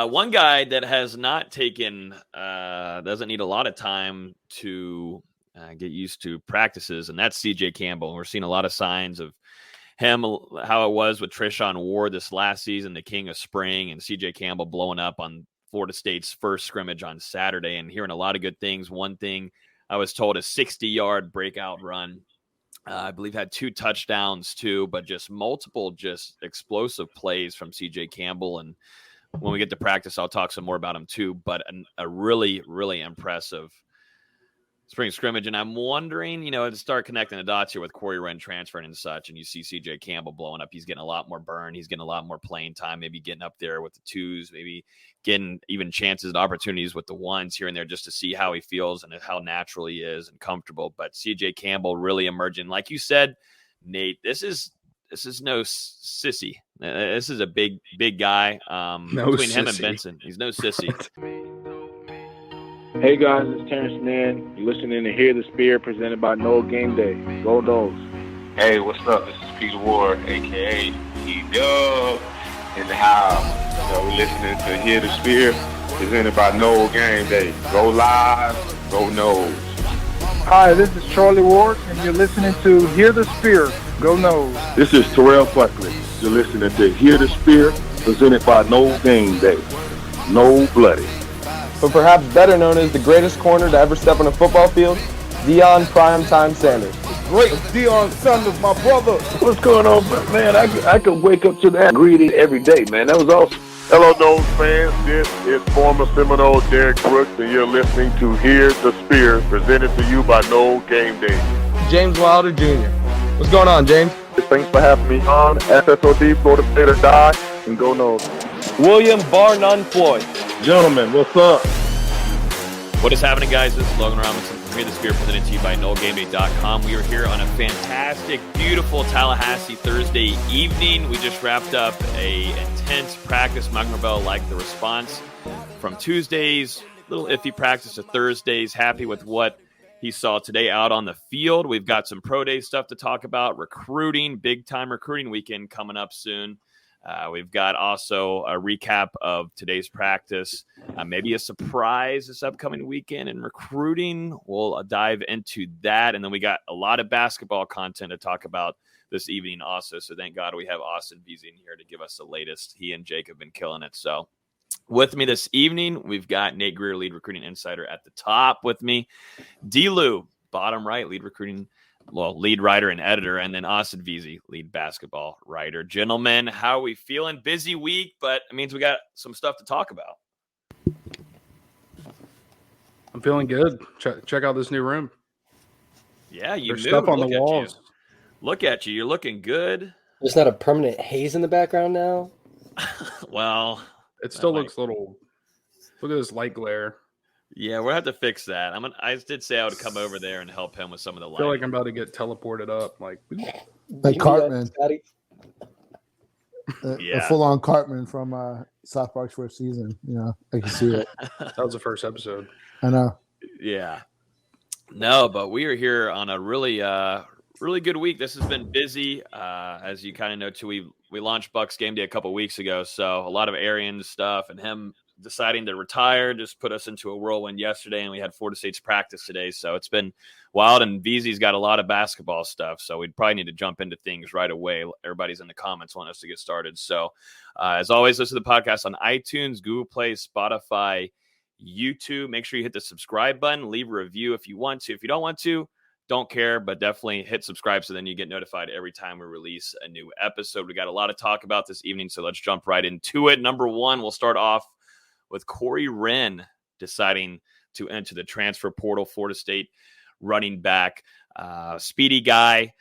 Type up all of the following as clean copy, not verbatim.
One guy that has not taken, doesn't need a lot of time to get used to practices, and that's CJ Campbell. We're seeing a lot of signs of him, how it was with Treshaun Ward this last season, the king of spring, and CJ Campbell blowing up on Florida State's first scrimmage on Saturday, and hearing a lot of good things. One thing I was told, a 60-yard breakout run. I believe had 2 touchdowns too, but just multiple just explosive plays from CJ Campbell. And when we get to practice, I'll talk some more about him too, but a really, really impressive spring scrimmage. And I'm wondering, to start connecting the dots here with Corey Wren transferring and such, and you see CJ Campbell blowing up. He's getting a lot more burn. He's getting a lot more playing time, maybe getting up there with the 2s, maybe getting even chances and opportunities with the 1s here and there just to see how he feels and how natural he is and comfortable. But CJ Campbell really emerging. Like you said, Nate, this is no sissy. This is a big guy between him and Benson. He's no sissy. Hey guys, it's Terrence Mann. You're listening to Hear the Spear, presented by Noel Game Day. Go Dogs. Hey, what's up? This is Peter Ward, a.k.a. P-Dub, in the house. We're listening to Hear the Spear, presented by Noel Game Day. Go Live, go Noles. Hi, this is Charlie Ward, and you're listening to Hear the Spear, go Noles. This is Terrell Buckley. You're listening to Hear the Spear, presented by Noel Game Day. No Bloody. But perhaps better known as the greatest corner to ever step on a football field, Deion Primetime Sanders. Great Deion Sanders, my brother. What's going on, man? I could wake up to that greeting every day, man. That was awesome. Hello, Noles fans. This is former Seminole Derek Brooks, and you're listening to Hear the Spear, presented to you by Noel Game Day. James Wilder Jr. What's going on, James? Thanks for having me on. SSOD, Florida State or Die, and go Noles. William Bar None Floyd. Gentlemen, what's up? What is happening, guys? This is Logan Robinson from Hear the Spear, presented to you by NoelGameDay.com. We are here on a fantastic, beautiful Tallahassee Thursday evening. We just wrapped up a intense practice. Mike Norvell liked the response from Tuesdays, little iffy practice to Thursdays. Happy with what he saw today out on the field. We've got some pro day stuff to talk about, recruiting, big-time recruiting weekend coming up soon. We've got also a recap of today's practice, maybe a surprise this upcoming weekend in recruiting. We'll dive into that. And then we got a lot of basketball content to talk about this evening also. So thank God we have Austin Veazey in here to give us the latest. He and Jake have been killing it. So with me this evening, we've got Nate Greer, lead recruiting insider at the top with me. D-Lou, bottom right, lead writer and editor, and then Austin Veazey, lead basketball writer. Gentlemen, how are we feeling? Busy week, but it means we got some stuff to talk about. I'm feeling good. Check out this new room. Yeah, There's stuff on the walls. Look at you. You're looking good. There's not a permanent haze in the background now. Well, it still looks a little. Look at this light glare. Yeah, we'll have to fix that. I did say I would come over there and help him with some of the lighting. I feel like I'm about to get teleported up, like Cartman. Yeah. A full-on Cartman from South Park's first season. I can see it. That was the first episode. I know. Yeah. No, but we are here on a really, really good week. This has been busy, as you kind of know too. We launched Bucks Game Day a couple weeks ago, so a lot of Arian stuff, and him deciding to retire just put us into a whirlwind yesterday, and we had Florida State's practice today, so it's been wild. And Veazey's got a lot of basketball stuff, so we'd probably need to jump into things right away. Everybody's in the comments wanting us to get started. So as always, listen to the podcast on iTunes, Google Play, Spotify, YouTube. Make sure you hit the subscribe button, leave a review if you want to. If you don't want to, don't care, but definitely hit subscribe so then you get notified every time we release a new episode. We got a lot to talk about this evening, so let's jump right into it. Number one, we'll start off with Corey Wren deciding to enter the transfer portal. Florida State running back, speedy guy.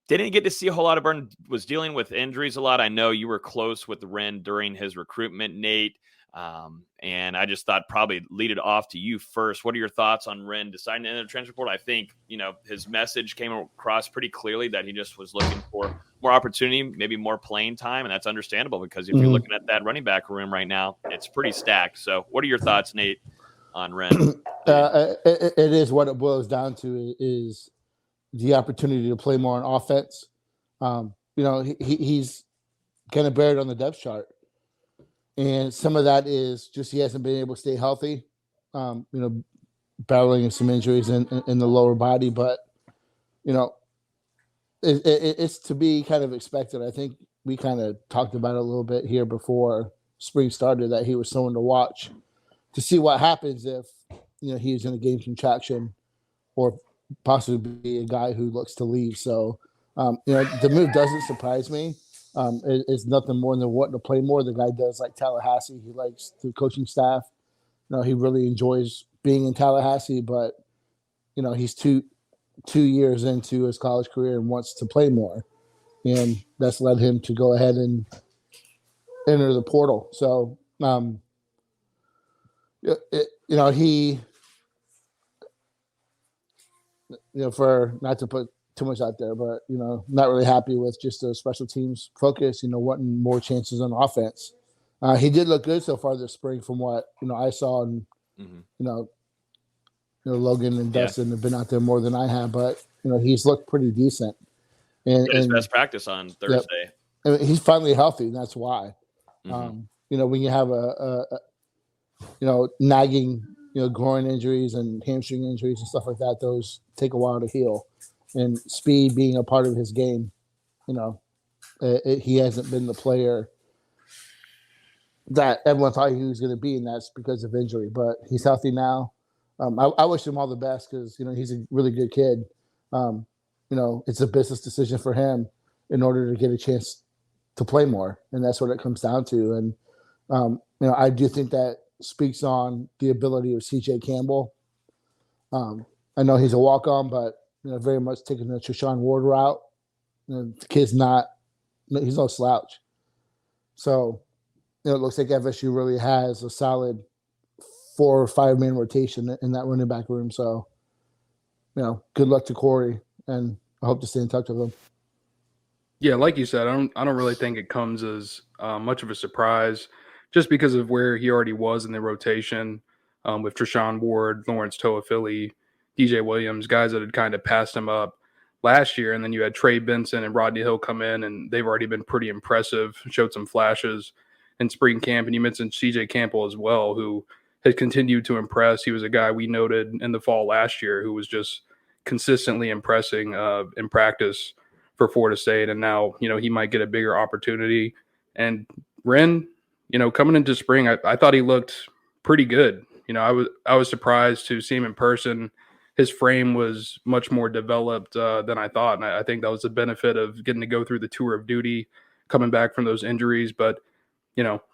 Didn't get to see a whole lot of burn, was dealing with injuries a lot. I know you were close with Wren during his recruitment, Nate. And I just thought probably lead it off to you first. What are your thoughts on Wren deciding to enter the transfer portal? I think, his message came across pretty clearly that he just was looking for more opportunity, maybe more playing time. And that's understandable because if you're looking at that running back room right now, it's pretty stacked. So what are your thoughts, Nate, on Wren? It is what it boils down to is the opportunity to play more on offense. He's kind of buried on the depth chart. And some of that is just he hasn't been able to stay healthy, battling some injuries in the lower body. But, it's to be kind of expected. I think we kind of talked about it a little bit here before spring started, that he was someone to watch to see what happens if, he's going to gain some traction or possibly be a guy who looks to leave. So, the move doesn't surprise me. It's nothing more than wanting to play more. The guy does like Tallahassee. He likes the coaching staff. He really enjoys being in Tallahassee, but, he's two years into his college career and wants to play more. And that's led him to go ahead and enter the portal. So, he, for not to put too much out there, but, not really happy with just the special teams focus, wanting more chances on offense. He did look good so far this spring from what, I saw, and, Logan and Dustin have been out there more than I have, but, he's looked pretty decent. And his best practice on Thursday. Yep. He's finally healthy, and that's why. When you have a nagging, groin injuries and hamstring injuries and stuff like that, those take a while to heal. And speed being a part of his game, he hasn't been the player that everyone thought he was going to be, and that's because of injury. But he's healthy now. I wish him all the best because, he's a really good kid. It's a business decision for him in order to get a chance to play more, and that's what it comes down to. And I do think that speaks on the ability of CJ Campbell. I know he's a walk-on, but very much taking the Treshaun Ward route. The kid's he's no slouch. So it looks like FSU really has a solid 4 or 5 man rotation in that running back room. So, good luck to Corey, and I hope to stay in touch with him. Yeah, like you said, I don't really think it comes as much of a surprise, just because of where he already was in the rotation with Treshaun Ward, Lawrence Toafili, DJ Williams, guys that had kind of passed him up last year. And then you had Trey Benson and Rodney Hill come in, and they've already been pretty impressive, showed some flashes in spring camp. And you mentioned CJ Campbell as well, who has continued to impress. He was a guy we noted in the fall last year who was just consistently impressing in practice for Florida State. And now, he might get a bigger opportunity. And Wren, coming into spring, I thought he looked pretty good. I was surprised to see him in person. His frame was much more developed than I thought. And I think that was the benefit of getting to go through the tour of duty, coming back from those injuries. But,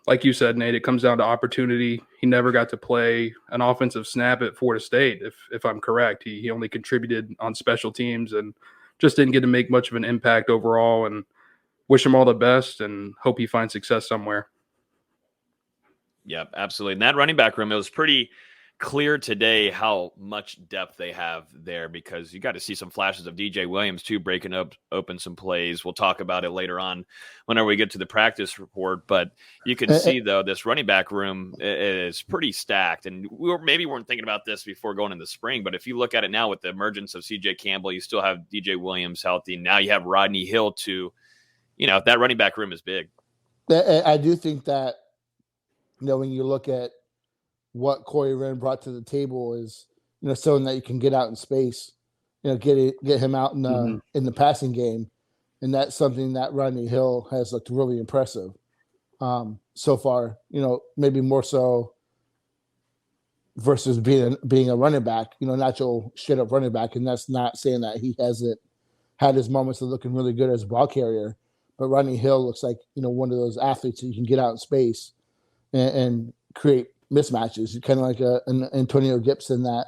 like you said, Nate, it comes down to opportunity. He never got to play an offensive snap at Florida State, if I'm correct. He only contributed on special teams and just didn't get to make much of an impact overall. And wish him all the best and hope he finds success somewhere. Yep, absolutely. And that running back room, it was pretty clear today how much depth they have there, because you got to see some flashes of DJ Williams too, breaking open some plays. We'll talk about it later on whenever we get to the practice report, but you can see though, this running back room is pretty stacked, and maybe weren't thinking about this before going into spring, but if you look at it now with the emergence of CJ Campbell, you still have DJ Williams healthy. Now you have Rodney Hill too. That running back room is big. I do think that, when you look at what Corey Wren brought to the table is, someone that you can get out in space, get him out in the passing game. And that's something that Rodney Hill has looked really impressive so far, maybe more so versus being a running back, natural straight up running back. And that's not saying that he hasn't had his moments of looking really good as a ball carrier, but Rodney Hill looks like, one of those athletes that you can get out in space and create mismatches, kind of like an Antonio Gibson that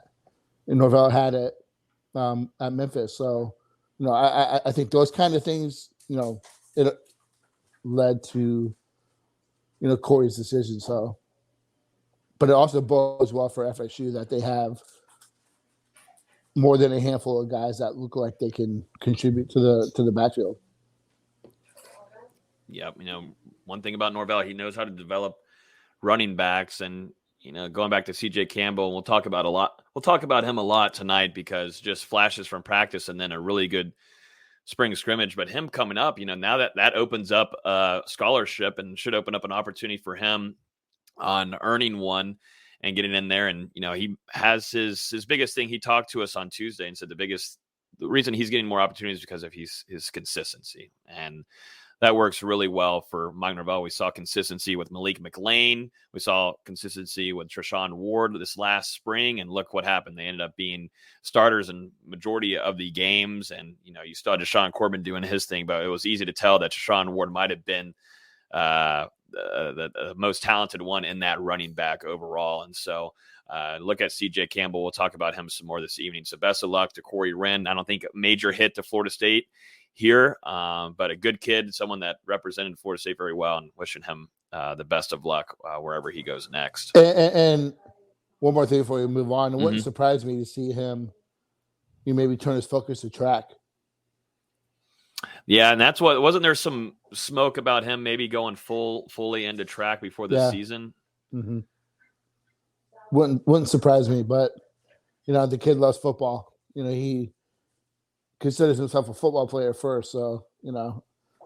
Norvell had at Memphis. So, I think those kind of things, it led to, Corey's decision. So, but it also bodes well for FSU that they have more than a handful of guys that look like they can contribute to the backfield. Yep. One thing about Norvell, he knows how to develop running backs, and going back to CJ Campbell, we'll talk about him a lot tonight, because just flashes from practice and then a really good spring scrimmage. But him coming up, now that opens up a scholarship and should open up an opportunity for him on earning one and getting in there. And, he has his biggest thing. He talked to us on Tuesday and said the reason he's getting more opportunities is because of his consistency. And that works really well for Mike Norvell. We saw consistency with Malik McLean. We saw consistency with Treshaun Ward this last spring, and look what happened. They ended up being starters in majority of the games. And, you saw Deshaun Corbin doing his thing, but it was easy to tell that Treshaun Ward might have been the most talented one in that running back overall. And so look at CJ Campbell. We'll talk about him some more this evening. So best of luck to Corey Wren. I don't think a major hit to Florida State here, but a good kid, someone that represented Florida State very well, and wishing him the best of luck wherever he goes next. And one more thing before we move on. It wouldn't surprise me to see him, maybe turn his focus to track. Yeah, and that's what, wasn't there some smoke about him maybe going fully into track before the season? Mm-hmm. Wouldn't surprise me, but the kid loves football. He considers himself a football player first, so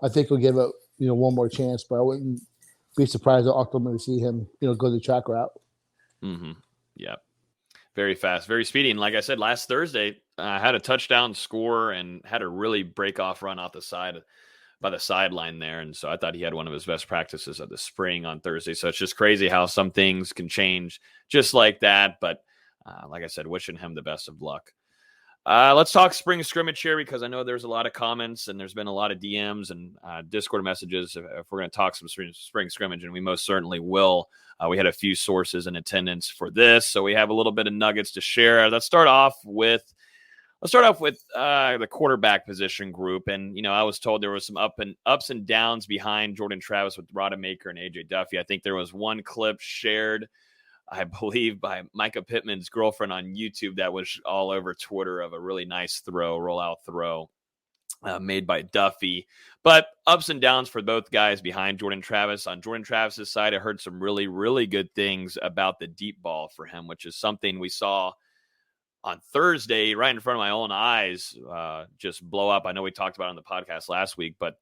I think we'll give it one more chance, but I wouldn't be surprised to ultimately see him go the track route. Mm-hmm. Yeah, very fast, very speedy, and like I said last Thursday, had a touchdown score and had a really break off run off the side by the sideline there, and so I thought he had one of his best practices of the spring on Thursday. So it's just crazy how some things can change just like that. But like I said, wishing him the best of luck. Let's talk spring scrimmage here, because I know there's a lot of comments and there's been a lot of DMs and Discord messages if we're going to talk some spring scrimmage, and we most certainly will. We had a few sources in attendance for this, so we have a little bit of nuggets to share. Let's start off with the quarterback position group. And, I was told there was some ups and downs behind Jordan Travis with Rodemaker and AJ Duffy. I think there was one clip shared, I believe, by Micah Pittman's girlfriend on YouTube that was all over Twitter of a really nice rollout throw made by Duffy. But ups and downs for both guys behind Jordan Travis. On Jordan Travis's side, I heard some really, really good things about the deep ball for him, which is something we saw on Thursday right in front of my own eyes just blow up. I know we talked about it on the podcast last week, but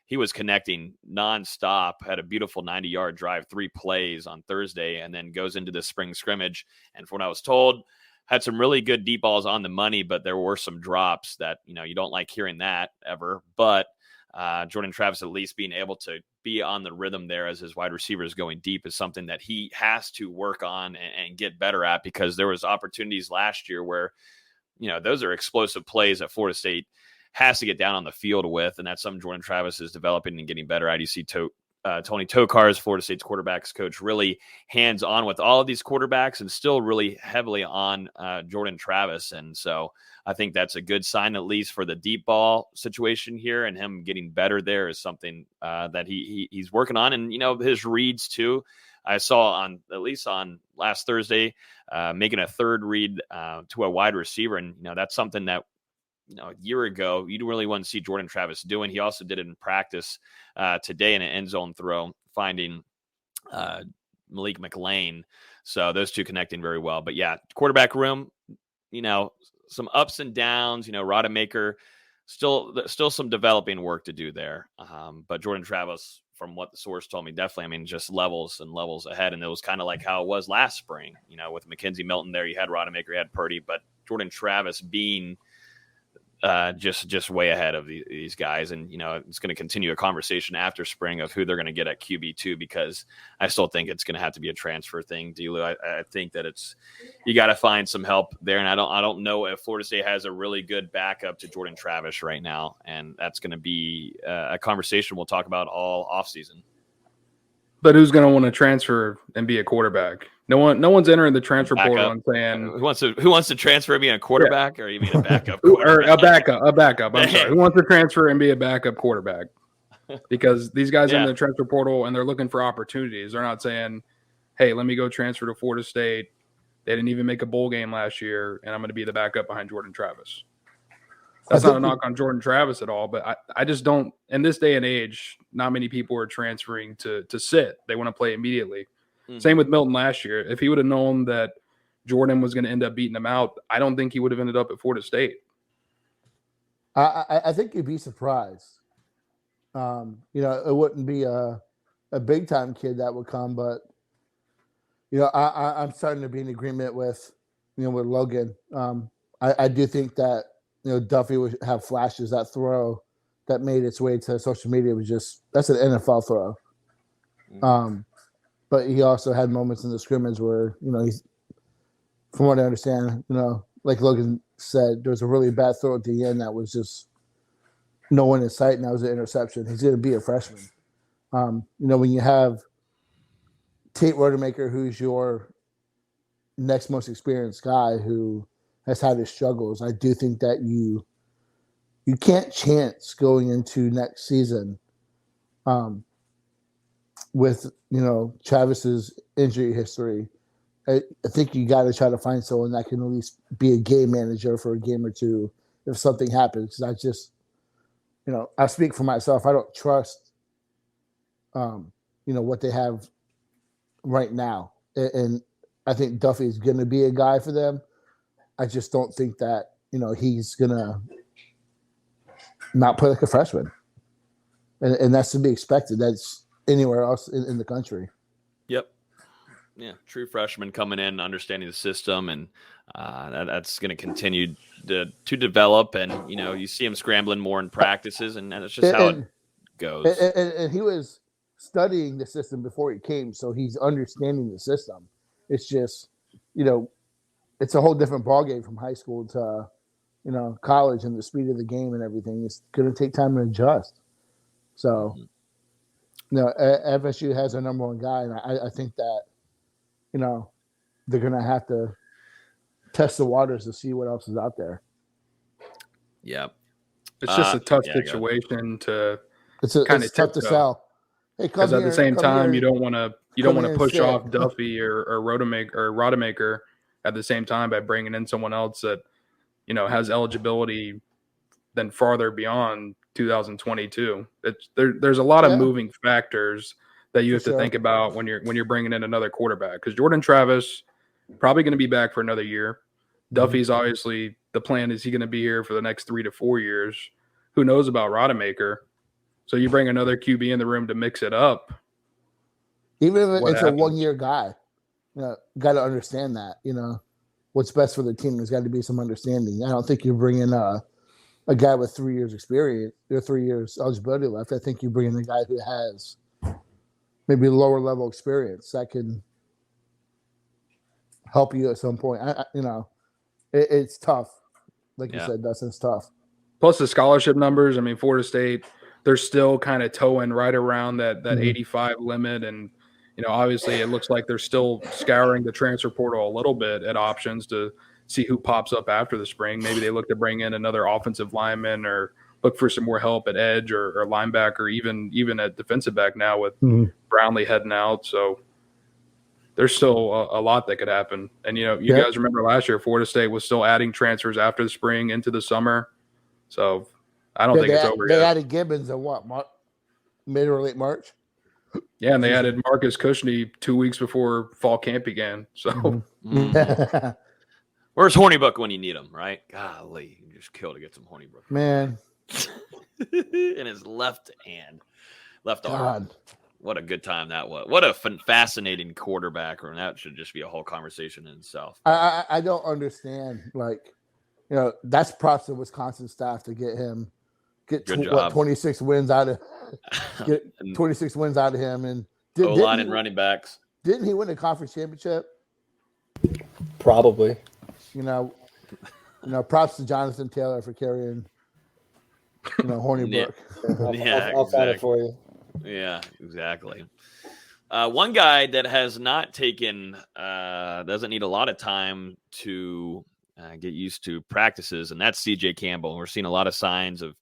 he was connecting nonstop, had a beautiful 90-yard drive, 3 plays on Thursday, and then goes into the spring scrimmage. And from what I was told, had some really good deep balls on the money, but there were some drops that, you don't like hearing that ever. But Jordan Travis at least being able to be on the rhythm there as his wide receivers going deep is something that he has to work on and get better at, because there was opportunities last year where, those are explosive plays that Florida State has to get down on the field with, and that's something Jordan Travis is developing and getting better at. You see Tony Tokarz, Florida State's quarterbacks coach, really hands-on with all of these quarterbacks and still really heavily on Jordan Travis. And so I think that's a good sign, at least for the deep ball situation here, and him getting better there is something that he's working on. And, his reads too. I saw at least on last Thursday, making a third read to a wide receiver. And, that's something that, a year ago, you really want to see Jordan Travis doing. He also did it in practice today in an end zone throw, finding Malik McLean. So those two connecting very well. But yeah, quarterback room, some ups and downs. Rodemaker, still some developing work to do there. But Jordan Travis, from what the source told me, definitely, just levels and levels ahead. And it was kind of like how it was last spring. With Mackenzie Milton there, you had Rodemaker, you had Purdy, but Jordan Travis being just way ahead of these guys. And, it's going to continue a conversation after spring of who they're going to get at QB2, because I still think it's going to have to be a transfer thing. Delu, I think that you got to find some help there. And I don't know if Florida State has a really good backup to Jordan Travis right now. And that's going to be a conversation we'll talk about all offseason. But who's going to want to transfer and be a quarterback? No one's entering the transfer portal and saying who wants to transfer and be a quarterback, or you mean a backup or a backup. I'm sorry. Who wants to transfer and be a backup quarterback? Because these guys are in the transfer portal and they're looking for opportunities. They're not saying, "Hey, let me go transfer to Florida State. They didn't even make a bowl game last year, and I'm going to be the backup behind Jordan Travis." That's not a knock on Jordan Travis at all, but I just don't. In this day and age, not many people are transferring to sit. They want to play immediately. Mm-hmm. Same with Milton last year. If he would have known that Jordan was going to end up beating him out, I don't think he would have ended up at Florida State. I think you'd be surprised. It wouldn't be a big time kid that would come, but I'm starting to be in agreement with Logan. I do think that Duffy would have flashes. That throw that made its way to social media that's an NFL throw. But he also had moments in the scrimmage where he's, from what I understand, like Logan said, there was a really bad throw at the end that was just no one in sight, and that was an interception. He's going to be a freshman. When you have Tate Rodemaker, who's your next most experienced guy who has had his struggles, I do think that you can't chance going into next season with Travis's injury history. I think you got to try to find someone that can at least be a game manager for a game or two if something happens. Because I just, I speak for myself. I don't trust, what they have right now. And I think Duffy is going to be a guy for them. I just don't think that, he's going to not play like a freshman. And that's to be expected. That's anywhere else in the country. Yep. Yeah, true freshman coming in, understanding the system, and that's going to continue to develop. And you see him scrambling more in practices, and that's just how it goes. And he was studying the system before he came, so he's understanding the system. It's just, it's a whole different ballgame from high school to, college, and the speed of the game and everything. It's going to take time to adjust. So, FSU has their number one guy, and I think that, they're going to have to test the waters to see what else is out there. Yeah. It's just a tough situation to kind of tough to sell. Hey, because at the same time, you don't want to push off Duffy or Rodemaker at the same time by bringing in someone else that, has eligibility then farther beyond 2022. There's a lot of moving factors that you have to think about when you're bringing in another quarterback, because Jordan Travis probably going to be back for another year. Duffy's obviously, the plan is he going to be here for the next 3 to 4 years. Who knows about Rodemaker? So you bring another QB in the room to mix it up. Even if it's a 1-year guy, got to understand that, what's best for the team. There's got to be some understanding. I don't think you bring in a guy with 3 years experience or 3 years eligibility left. I think you bring in a guy who has maybe lower level experience that can help you at some point. It's tough. Like you said, Dustin, it's tough. Plus the scholarship numbers. I mean, Florida State, they're still kind of towing right around that 85 limit. And, obviously it looks like they're still scouring the transfer portal a little bit at options to see who pops up after the spring. Maybe they look to bring in another offensive lineman or look for some more help at edge or linebacker, even at defensive back now with Brownlee heading out. So there's still a lot that could happen. And, you guys remember last year, Florida State was still adding transfers after the spring into the summer. So I don't think it's over yet. They added Gibbons in mid or late March? Yeah, and they added Marcus Cushney 2 weeks before fall camp began. So where's Hornibrook when you need him, right? Golly, you just kill to get some Hornibrook. Man. In his left arm. What a good time that was. What a fascinating quarterback. Or that should just be a whole conversation in itself. I don't understand. That's props to Wisconsin staff to get 26 wins out of 26 wins out of him. And O-line and running backs. Didn't he win a conference championship? Probably. Props to Jonathan Taylor for carrying Hornibrook. I'll find it for you. Yeah, exactly. One guy that has not taken, doesn't need a lot of time to get used to practices, and that's CJ Campbell. We're seeing a lot of signs of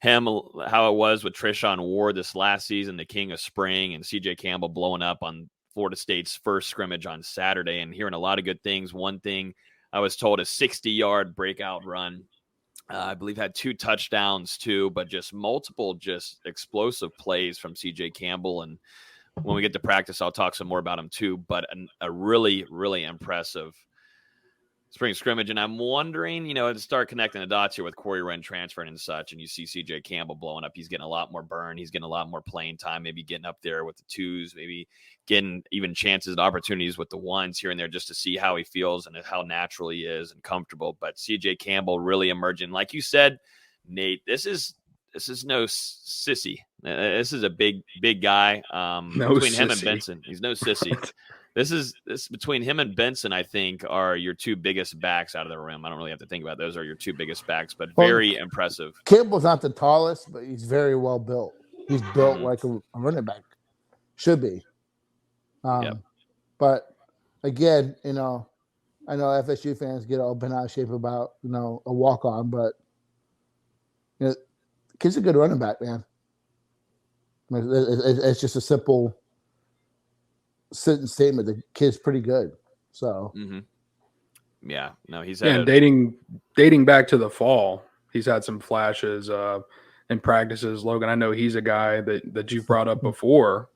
him, how it was with Treshaun Ward this last season, the king of spring, and CJ Campbell blowing up on Florida State's first scrimmage on Saturday, and hearing a lot of good things. One thing I was told, a 60-yard breakout run. I believe had 2 touchdowns too, but just multiple explosive plays from CJ Campbell. And when we get to practice, I'll talk some more about him too, but a really, really impressive spring scrimmage, and I'm wondering, to start connecting the dots here with Corey Wren transferring and such, and you see CJ Campbell blowing up. He's getting a lot more burn. He's getting a lot more playing time, maybe getting up there with the twos, maybe getting even chances and opportunities with the ones here and there just to see how he feels and how natural he is and comfortable. But CJ Campbell really emerging. Like you said, Nate, this is no sissy. This is a big guy. Between him and Benson, he's no sissy. This between him and Benson, I think, are your two biggest backs out of the rim. I don't really have to think about it. Those are your two biggest backs, but very impressive. Campbell's not the tallest, but he's very well built. He's built like a running back should be. But again, I know FSU fans get all bent out of shape about a walk on, but kid's a good running back, man. It's just a simple sentence statement. The kid's pretty good. So, yeah, no, he's dating back to the fall. He's had some flashes in practices. Logan, I know he's a guy that you brought up before.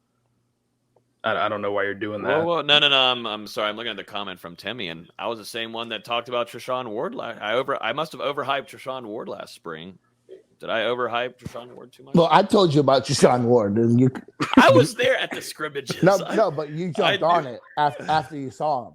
I don't know why you're doing that. Well, no. I'm sorry. I'm looking at the comment from Timmy, and I was the same one that talked about Treshaun Ward. I must have overhyped Treshaun Ward last spring. Did I overhype Treshaun Ward too much? Well, I told you about Treshaun Ward, and I was there at the scrimmages. No, but you jumped on it after you saw him.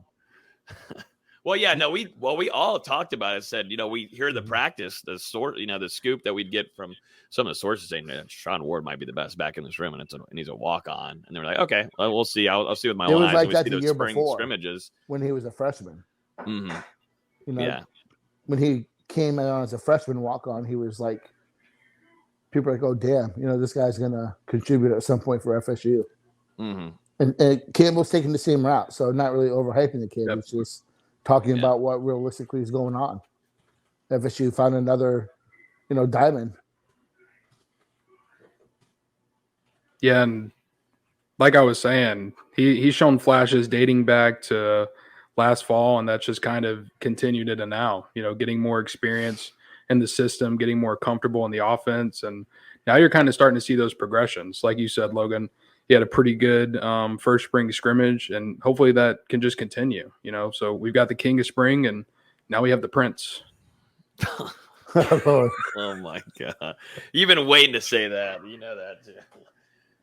Well, yeah, no, we all talked about it. Said, we hear the practice, the the scoop that we'd get from some of the sources saying that Treshaun Ward might be the best back in this room, and he's a walk on. And they were like, okay, well, we'll see. I'll see with my own eyes. It was like that the year spring before scrimmages when he was a freshman. Mm-hmm. When he came in as a freshman walk on, he was like, people are like, oh damn, this guy's gonna contribute at some point for FSU. Mm-hmm. And Campbell's taking the same route, so not really overhyping the kid. It's just talking about what realistically is going on. FSU found another, diamond. Yeah, and like I was saying, he's shown flashes dating back to last fall, and that's just kind of continued into now. Getting more experience in the system, getting more comfortable in the offense, and now you're kind of starting to see those progressions. Like you said, Logan, he had a pretty good first spring scrimmage, and hopefully that can just continue. So we've got the king of spring, and now we have the prince. Oh my God! You've been waiting to say that. You know that too.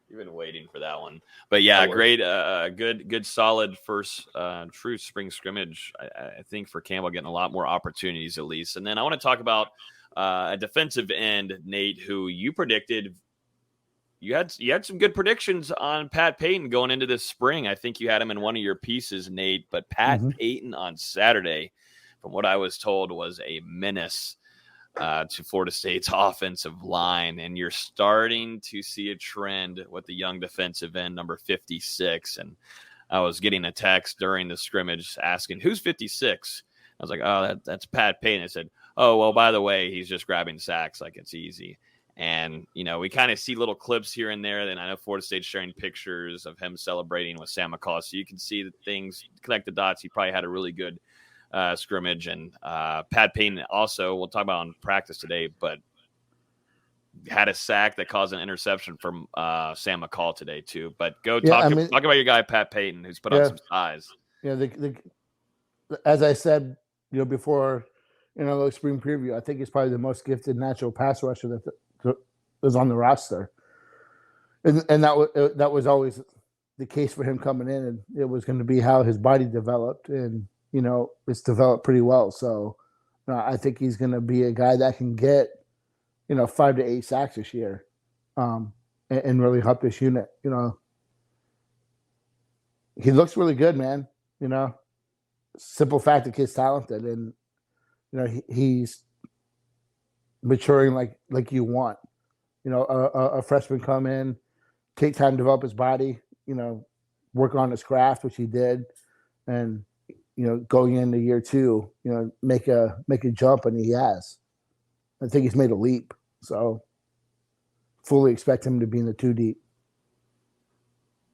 You've been waiting for that one. But yeah, great, good, solid first true spring scrimmage. I think for Campbell getting a lot more opportunities at least. And then I want to talk about a defensive end, Nate, who you predicted. You had some good predictions on Pat Payton going into this spring. I think you had him in one of your pieces, Nate. But Pat Payton on Saturday, from what I was told, was a menace to Florida State's offensive line, and you're starting to see a trend with the young defensive end, number 56. And I was getting a text during the scrimmage asking, who's 56? I was like, oh, that's Pat Payton. I said, oh, well, by the way, he's just grabbing sacks like it's easy. And, we kind of see little clips here and there. And I know Florida State's sharing pictures of him celebrating with Sam McCall. So you can see the things, connect the dots. He probably had a really good scrimmage. And Pat Payton also, we'll talk about on practice today, but had a sack that caused an interception from Sam McCall today too. But talk about your guy Pat Payton, who's put on some size. As I said, before the spring preview, I think he's probably the most gifted natural pass rusher that was on the roster, and that was always the case for him coming in, and it was going to be how his body developed, and it's developed pretty well. So I think he's going to be a guy that can get 5 to 8 sacks this year, and really help this unit. He looks really good, man. Simple fact, the kid's talented, and he's maturing like you want. A freshman come in, take time to develop his body, work on his craft, which he did, and going into year 2, make a jump, and he has. I think he's made a leap, so fully expect him to be in the 2 deep.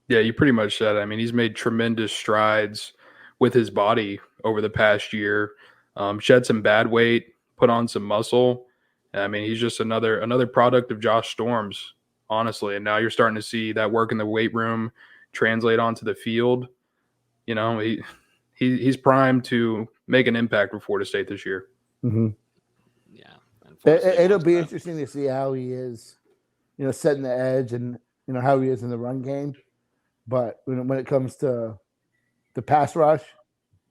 Yeah, you pretty much said it. I mean, he's made tremendous strides with his body over the past year. Shed some bad weight, put on some muscle. I mean, he's just another product of Josh Storms, honestly. And now you're starting to see that work in the weight room translate onto the field. He's primed to make an impact for Florida State this year. Mm-hmm. Yeah. It'll be interesting to see how he is, setting the edge and, how he is in the run game. But when it comes to the pass rush,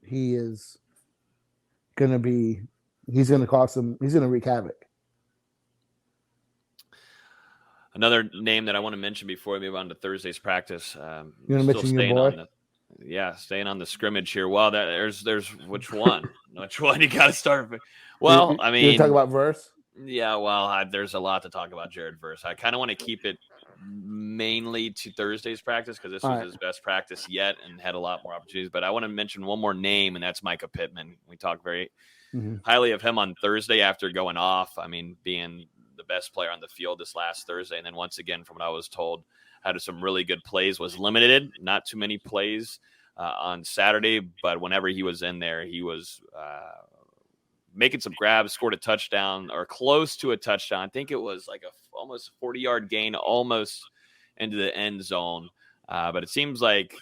he's going to cause some, he's going to wreak havoc. Another name that I want to mention before we move on to Thursday's practice. You want to mention your boy? Staying on the scrimmage here. Well, there's which one? Which one you got to start with? Well, I mean, you talk about Verse? Yeah, well, there's a lot to talk about Jared Verse. I kind of want to keep it mainly to Thursday's practice because this was his best practice yet and had a lot more opportunities. But I want to mention one more name, and that's Micah Pittman. We talked very highly of him on Thursday after going off. I mean, being the best player on the field this last Thursday. And then once again, from what I was told, had some really good plays, was limited, not too many plays on Saturday, but whenever he was in there, he was making some grabs, scored a touchdown or close to a touchdown. I think it was like almost a 40-yard gain, almost into the end zone. But it seems like,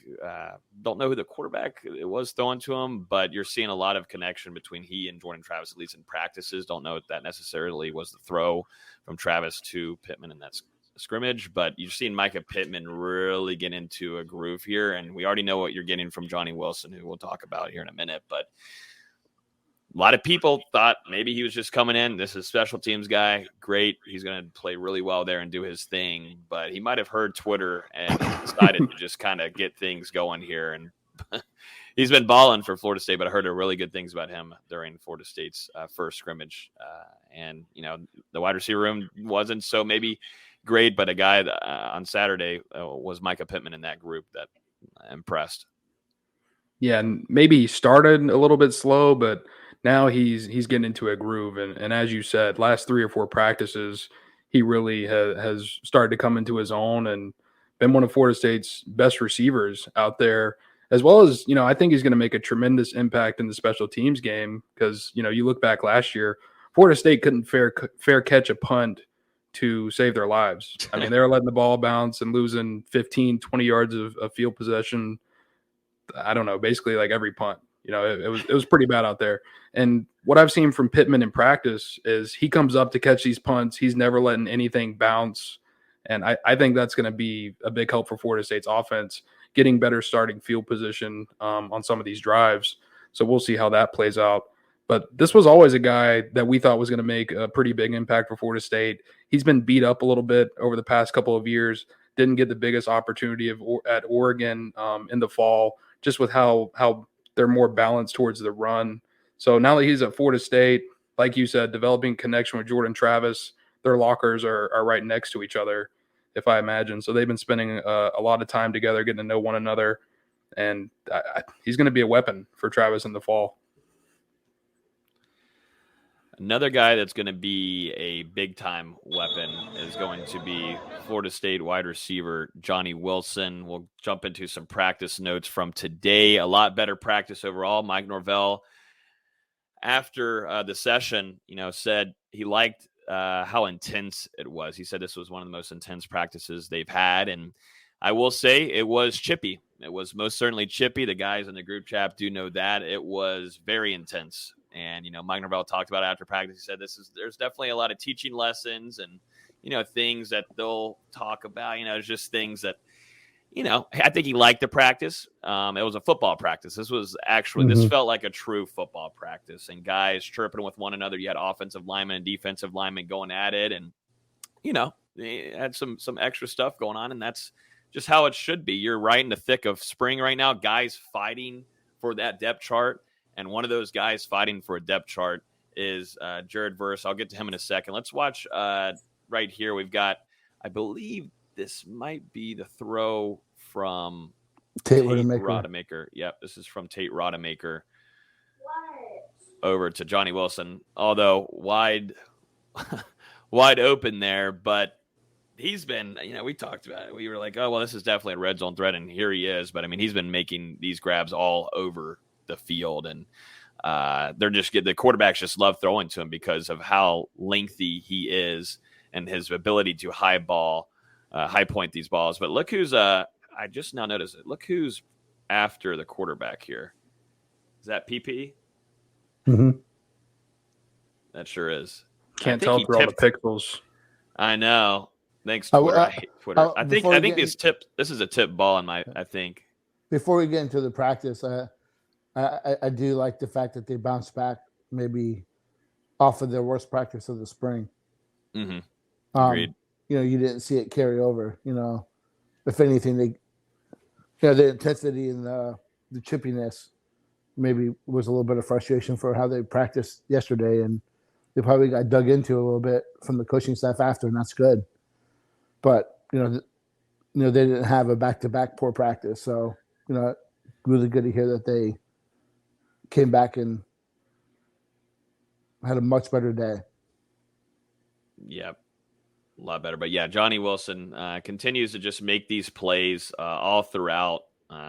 don't know who the quarterback it was throwing to him, but you're seeing a lot of connection between he and Jordan Travis, at least in practices. Don't know if that necessarily was the throw from Travis to Pittman in that scrimmage, but you've seen Micah Pittman really get into a groove here, and we already know what you're getting from Johnny Wilson, who we'll talk about here in a minute, but a lot of people thought maybe he was just coming in. This is a special teams guy. Great. He's going to play really well there and do his thing. But he might have heard Twitter and decided to just kind of get things going here. And he's been balling for Florida State, but I heard really good things about him during Florida State's first scrimmage. And, the wide receiver room wasn't so maybe great, but a guy on Saturday was Micah Pittman in that group that impressed. Yeah, and maybe he started a little bit slow, but now he's getting into a groove. And as you said, last 3 or 4 practices, he really has started to come into his own and been one of Florida State's best receivers out there, as well as, I think he's going to make a tremendous impact in the special teams game because, you look back last year, Florida State couldn't fair catch a punt to save their lives. I mean, they were letting the ball bounce and losing 15, 20 yards of field possession. I don't know, basically like every punt. It was pretty bad out there. And what I've seen from Pittman in practice is he comes up to catch these punts. He's never letting anything bounce. And I think that's going to be a big help for Florida State's offense, getting better starting field position on some of these drives. So we'll see how that plays out. But this was always a guy that we thought was going to make a pretty big impact for Florida State. He's been beat up a little bit over the past couple of years, didn't get the biggest opportunity at Oregon in the fall, just with how they're more balanced towards the run. So now that he's at Florida State, like you said, developing connection with Jordan Travis, their lockers are right next to each other, if I imagine. So they've been spending a lot of time together, getting to know one another. And he's going to be a weapon for Travis in the fall. Another guy that's going to be a big-time weapon is going to be Florida State wide receiver Johnny Wilson. We'll jump into some practice notes from today. A lot better practice overall. Mike Norvell, after the session, said he liked how intense it was. He said this was one of the most intense practices they've had, and I will say it was chippy. It was most certainly chippy. The guys in the group chat do know that. It was very intense. And, Mike Norvell talked about it after practice. He said there's definitely a lot of teaching lessons and, things that they'll talk about, just things that, I think he liked the practice. It was a football practice. This was actually, this felt like a true football practice and guys chirping with one another. You had offensive linemen and defensive linemen going at it. And, they had some extra stuff going on. And that's just how it should be. You're right in the thick of spring right now, guys fighting for that depth chart. And one of those guys fighting for a depth chart is Jared Verse. I'll get to him in a second. Let's watch right here. We've got, I believe this might be the throw from Tate Rodemaker. Yep, this is from Tate Rodemaker over to Johnny Wilson. Although wide open there, but he's been, we talked about it. We were like, oh, well, this is definitely a red zone threat, and here he is. But, I mean, he's been making these grabs all over the field, and the quarterbacks just love throwing to him because of how lengthy he is and his ability to high point these balls. But look who's I just now noticed it. Look who's after the quarterback here. Is that PP? Mm-hmm. That sure is. Can't tell through all the pixels. I know. Thanks, Twitter. I hate Twitter. I think this is a tip ball in my. I think. Before we get into the practice, I do like the fact that they bounced back maybe off of their worst practice of the spring. Mm-hmm. Agreed. You didn't see it carry over. If anything, the intensity and the chippiness maybe was a little bit of frustration for how they practiced yesterday, and they probably got dug into a little bit from the coaching staff after, and that's good. But they didn't have a back-to-back poor practice, so really good to hear that they came back and had a much better day. Yep. A lot better. But yeah, Johnny Wilson continues to just make these plays all throughout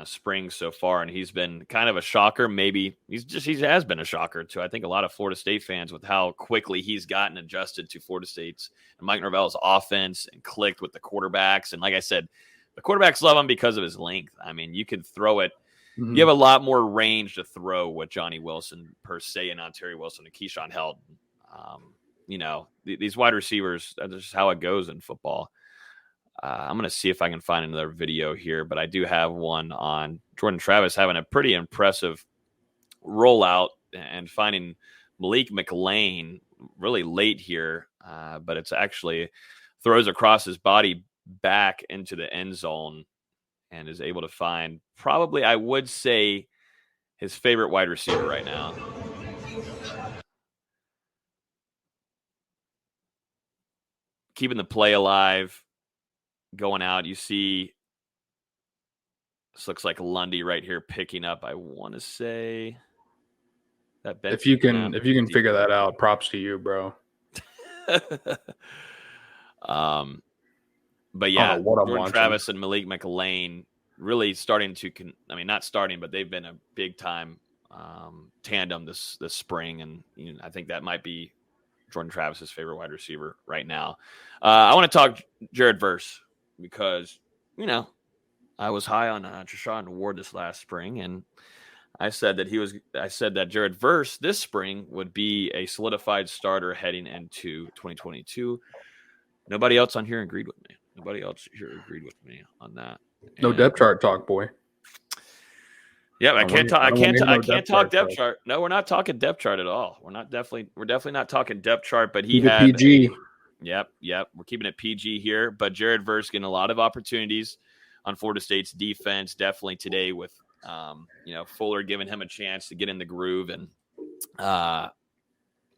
spring so far, and he's been kind of a shocker. Maybe he has been a shocker to I think a lot of Florida State fans with how quickly he's gotten adjusted to Florida State's and Mike Norvell's offense and clicked with the quarterbacks. And like I said, the quarterbacks love him because of his length. I mean, you can throw it. Mm-hmm. You have a lot more range to throw with Johnny Wilson per se, and not Terry Wilson and Keyshawn Held. These wide receivers, that's just how it goes in football. I'm going to see if I can find another video here, but I do have one on Jordan Travis having a pretty impressive rollout and finding Malik McLean really late here, but it's actually throws across his body back into the end zone and is able to find probably, I would say, his favorite wide receiver right now. Keeping the play alive, going out. You see, this looks like Lundy right here picking up. I want to say that if you can figure that out, props to you, bro. But yeah, Jordan Travis and Malik McLean really starting to. Not starting, but they've been a big time tandem this spring, and I think that might be Jordan Travis's favorite wide receiver right now. I want to talk Jared Verse because, I was high on Treshaun Ward this last spring, and I said that Jared Verse this spring would be a solidified starter heading into 2022. Nobody else on here agreed with me. Nobody else here agreed with me on that. No depth chart talk, boy. Yeah, I can't talk depth chart. No, we're not talking depth chart at all. We're definitely not talking depth chart, but he had PG. Yep. We're keeping it PG here, but Jared Verse getting a lot of opportunities on Florida State's defense. Definitely today with Fuller giving him a chance to get in the groove, and I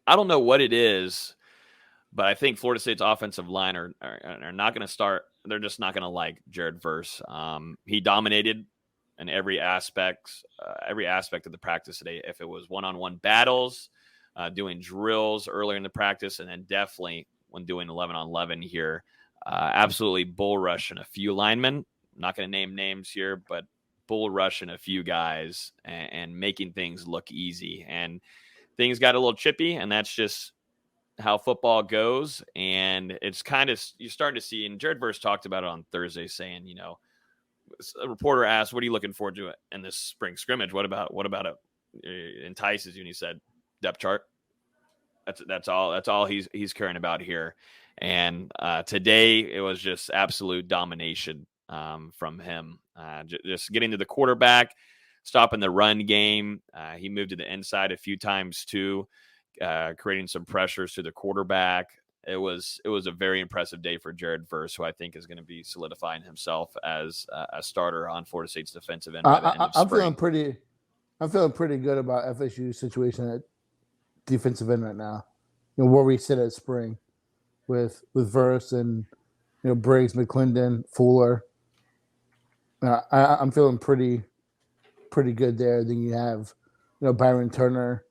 don't know what it is, but I think Florida State's offensive line are not going to start. They're just not going to like Jared Verse. He dominated in every aspect of the practice today. If it was one-on-one battles, doing drills earlier in the practice, and then definitely when doing 11-on-11 here, absolutely bull rushing a few linemen. I'm not going to name names here, but bull rushing a few guys and making things look easy. And things got a little chippy, and that's just how football goes. And it's kind of, you're starting to see, and Jared Verse talked about it on Thursday saying, a reporter asked, what are you looking forward to in this spring scrimmage? What about it entices you? And he said, depth chart. That's all he's caring about here. And today it was just absolute domination from him. Just getting to the quarterback, stopping the run game. He moved to the inside a few times too, creating some pressures to the quarterback. It was a very impressive day for Jared Verse, who I think is going to be solidifying himself as a starter on Florida State's defensive end by the end of spring. I'm feeling pretty good about FSU's situation at defensive end right now. Where we sit at spring with Verse and Briggs, McClendon, Fuller. I'm feeling pretty good there. Then you have Byron Turner,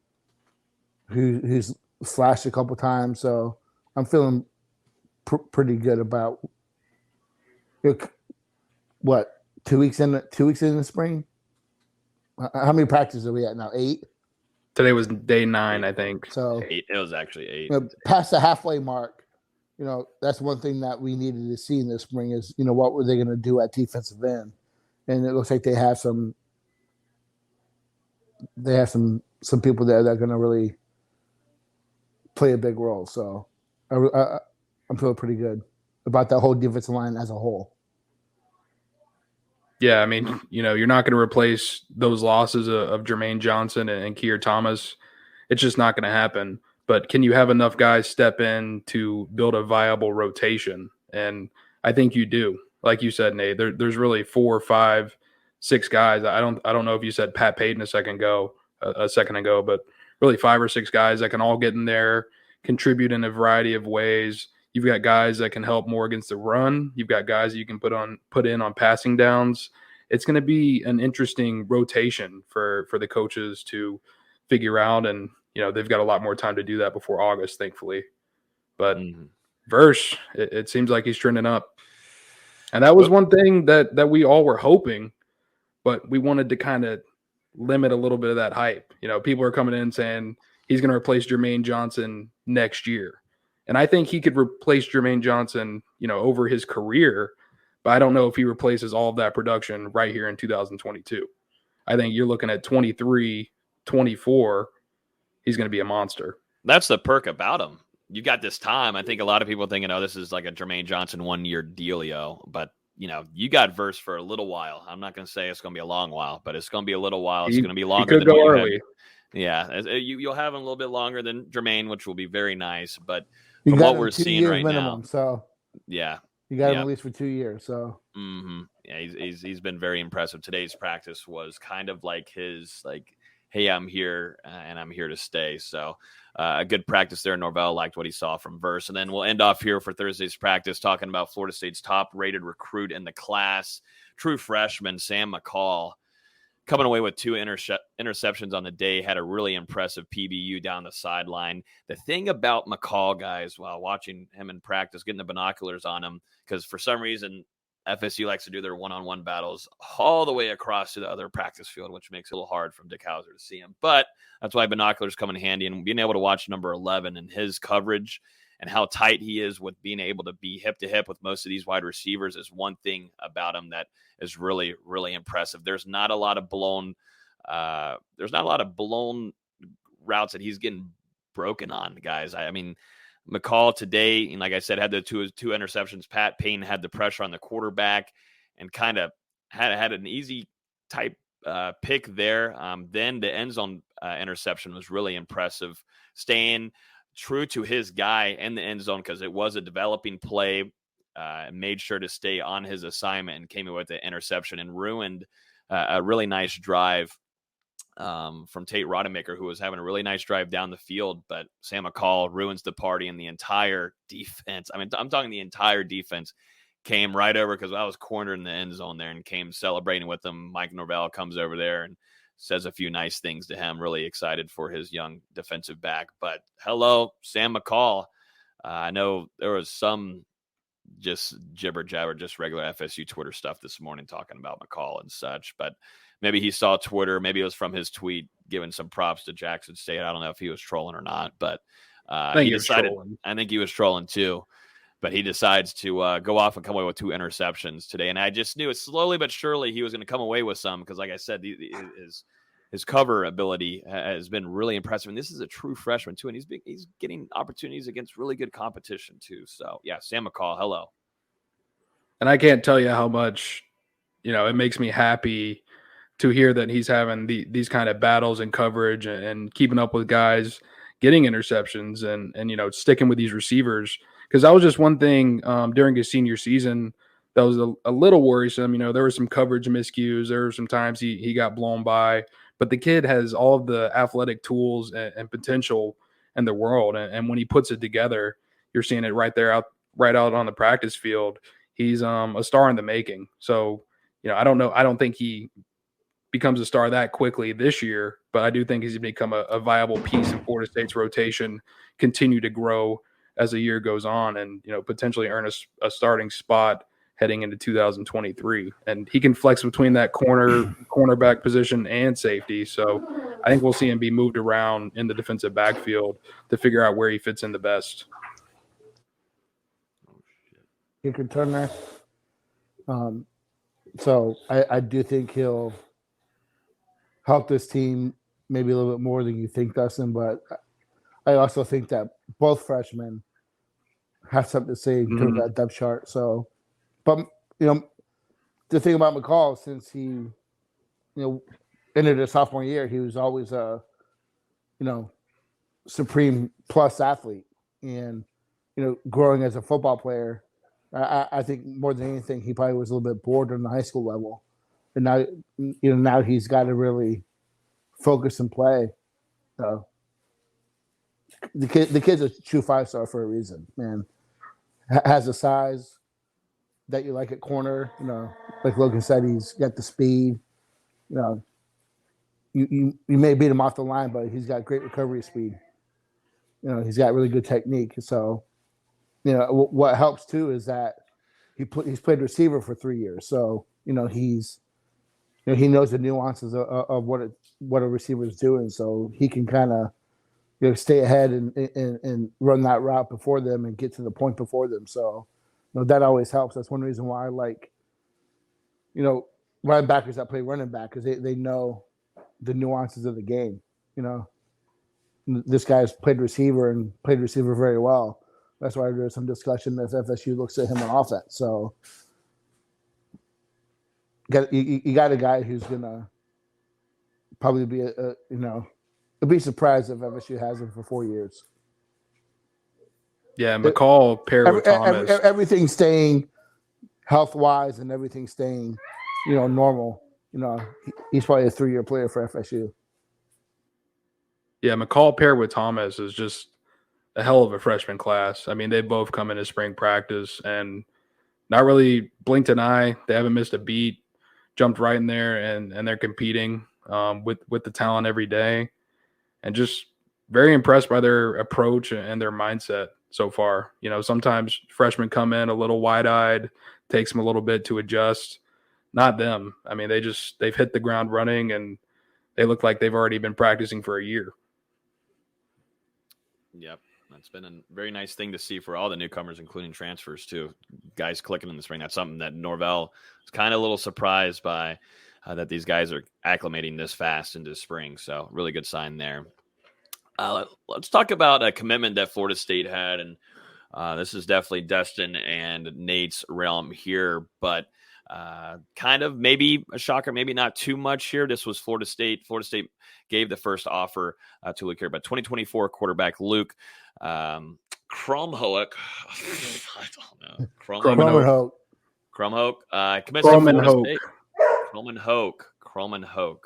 who's flashed a couple times, so I'm feeling pretty good about what 2 weeks in the spring. How many practices are we at now? 8. Today was day 9, I think. So 8. It was actually 8. Past the halfway mark. That's one thing that we needed to see in this spring is what were they going to do at defensive end, and it looks like they have some some people there that are going to really play a big role. So I'm feeling pretty good about that whole defensive line as a whole. Yeah, I mean, you're not going to replace those losses of Jermaine Johnson and Keir Thomas. It's just not going to happen. But can you have enough guys step in to build a viable rotation? And I think you do. Like you said, Nate, there's really 4, 5, 6 guys. I don't know if you said Pat Payton a second ago, but really 5 or 6 guys that can all get in there, contribute in a variety of ways. You've got guys that can help more against the run. You've got guys that you can put in on passing downs. It's going to be an interesting rotation for the coaches to figure out, and they've got a lot more time to do that before August, thankfully. But Verse, it seems like he's trending up, and that was one thing that we all were hoping, but we wanted to kind of limit a little bit of that hype. People are coming in saying he's going to replace Jermaine Johnson next year. And I think he could replace Jermaine Johnson, over his career, but I don't know if he replaces all of that production right here in 2022. I think you're looking at 23, 24, he's going to be a monster. That's the perk about him. You got this time. I think a lot of people thinking, this is like a Jermaine Johnson 1-year dealio, but you got Verse for a little while. I'm not going to say it's going to be a long while, but it's going to be a little while. It's going to be longer than go early. Yeah, you'll have him a little bit longer than Jermaine, which will be very nice, but from what we're seeing right minimum, now. So yeah, you got him at least for 2 years. So yeah, he's been very impressive. Today's practice was kind of like his hey, I'm here and I'm here to stay. So a good practice there. Norvell liked what he saw from Verse, and then we'll end off here for Thursday's practice talking about Florida State's top-rated recruit in the class, true freshman Sam McCall. Coming away with 2 interceptions on the day, had a really impressive PBU down the sideline. The thing about McCall, guys, while watching him in practice, getting the binoculars on him, because for some reason FSU likes to do their one-on-one battles all the way across to the other practice field, which makes it a little hard from Dick Hauser to see him. But that's why binoculars come in handy, and being able to watch number 11 and his coverage and how tight he is with being able to be hip-to-hip with most of these wide receivers is one thing about him that is really, really impressive. There's not a lot of blown routes that he's getting broken on, guys. I mean, McCall today, and like I said, had the two interceptions. Pat Payne had the pressure on the quarterback and kind of had an easy type pick there. Then the end zone interception was really impressive, staying true to his guy in the end zone because it was a developing play. Made sure to stay on his assignment and came in with the interception and ruined a really nice drive from Tate Rodemaker, who was having a really nice drive down the field. But Sam McCall ruins the party, and the entire defense, I mean, I'm talking the entire defense, came right over because I was cornered in the end zone there and came celebrating with him. Mike Norvell comes over there and says a few nice things to him. Really excited for his young defensive back. But hello, Sam McCall. I know there was some just jibber jabber, just regular FSU Twitter stuff this morning talking about McCall and such, but maybe he saw Twitter. Maybe it was from his tweet giving some props to Jackson State. I don't know if he was trolling or not, but he decided. I think he was trolling too, but he decides to go off and come away with 2 interceptions today. And I just knew it slowly but surely he was going to come away with some because, like I said, his cover ability has been really impressive. And this is a true freshman too, and he's getting opportunities against really good competition too. So yeah, Sam McCall, hello. And I can't tell you how much, it makes me happy to hear that he's having these kind of battles and coverage and keeping up with guys getting interceptions and sticking with these receivers. Because that was just one thing during his senior season that was a little worrisome. There were some coverage miscues. There were some times he got blown by. But the kid has all of the athletic tools and potential in the world. And when he puts it together, you're seeing it right out on the practice field. He's a star in the making. So, I don't know. I don't think he becomes a star that quickly this year, but I do think he's become a viable piece in Florida State's rotation, continue to grow as the year goes on and, potentially earn a starting spot heading into 2023. And he can flex between that cornerback position and safety. So I think we'll see him be moved around in the defensive backfield to figure out where he fits in the best. He can turn there. So I do think he'll help this team maybe a little bit more than you think, Dustin. But I also think that both freshmen have something to say in terms of that depth chart. So, but the thing about McCall, since he entered his sophomore year, he was always a supreme plus athlete, and growing as a football player, I think more than anything, he probably was a little bit bored on the high school level, and now he's got to really focus and play. So the kid's a true 5-star for a reason, man. Has the size that you like at corner, like Logan said, he's got the speed. You may beat him off the line, but he's got great recovery speed. He's got really good technique. So, what helps too is that he's played receiver for 3 years. So, he knows the nuances of what a receiver is doing. So he can kind of stay ahead and run that route before them and get to the point before them. So, that always helps. That's one reason why I like, linebackers that play running back, because they know the nuances of the game. This guy's played receiver very well. That's why there's some discussion if FSU looks at him on offense. So you got a guy who's gonna probably be I'd be surprised if FSU has him for 4 years. Yeah, McCall paired with Thomas. Everything staying health-wise and everything staying, normal. He's probably a 3-year player for FSU. Yeah, McCall paired with Thomas is just a hell of a freshman class. I mean, they both come into spring practice and not really blinked an eye. They haven't missed a beat, jumped right in there, and they're competing with the talent every day. And just very impressed by their approach and their mindset so far. Sometimes freshmen come in a little wide-eyed, takes them a little bit to adjust. Not them. I mean, they've hit the ground running, and they look like they've already been practicing for a year. Yep. That's been a very nice thing to see for all the newcomers, including transfers too. Guys clicking in the spring. That's something that Norvell is kind of a little surprised by, that these guys are acclimating this fast into spring. So really good sign there. Let's talk about a commitment that Florida State had. And this is definitely Dustin and Nate's realm here, but kind of maybe a shocker, maybe not too much here. This was Florida State. Florida State gave the first offer to Luke here, but 2024 quarterback Luke Kromhoek. I don't know. Kromhoek. Commits to Florida State. Kromhoek.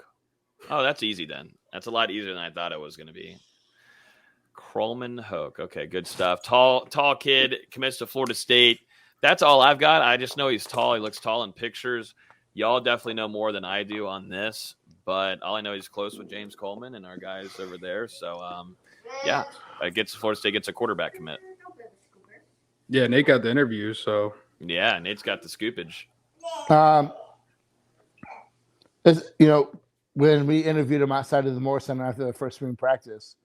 Oh, that's easy then. That's a lot easier than I thought it was going to be. Kromhoek. Okay, good stuff. Tall kid, commits to Florida State. That's all I've got. I just know he's tall. He looks tall in pictures. Y'all definitely know more than I do on this, but all I know he's close with James Coleman and our guys over there. So, Florida State gets a quarterback commit. Yeah, Nate got the interview, so. Yeah, Nate's got the scoopage. When we interviewed him outside of the Moore Center after the first spring practice,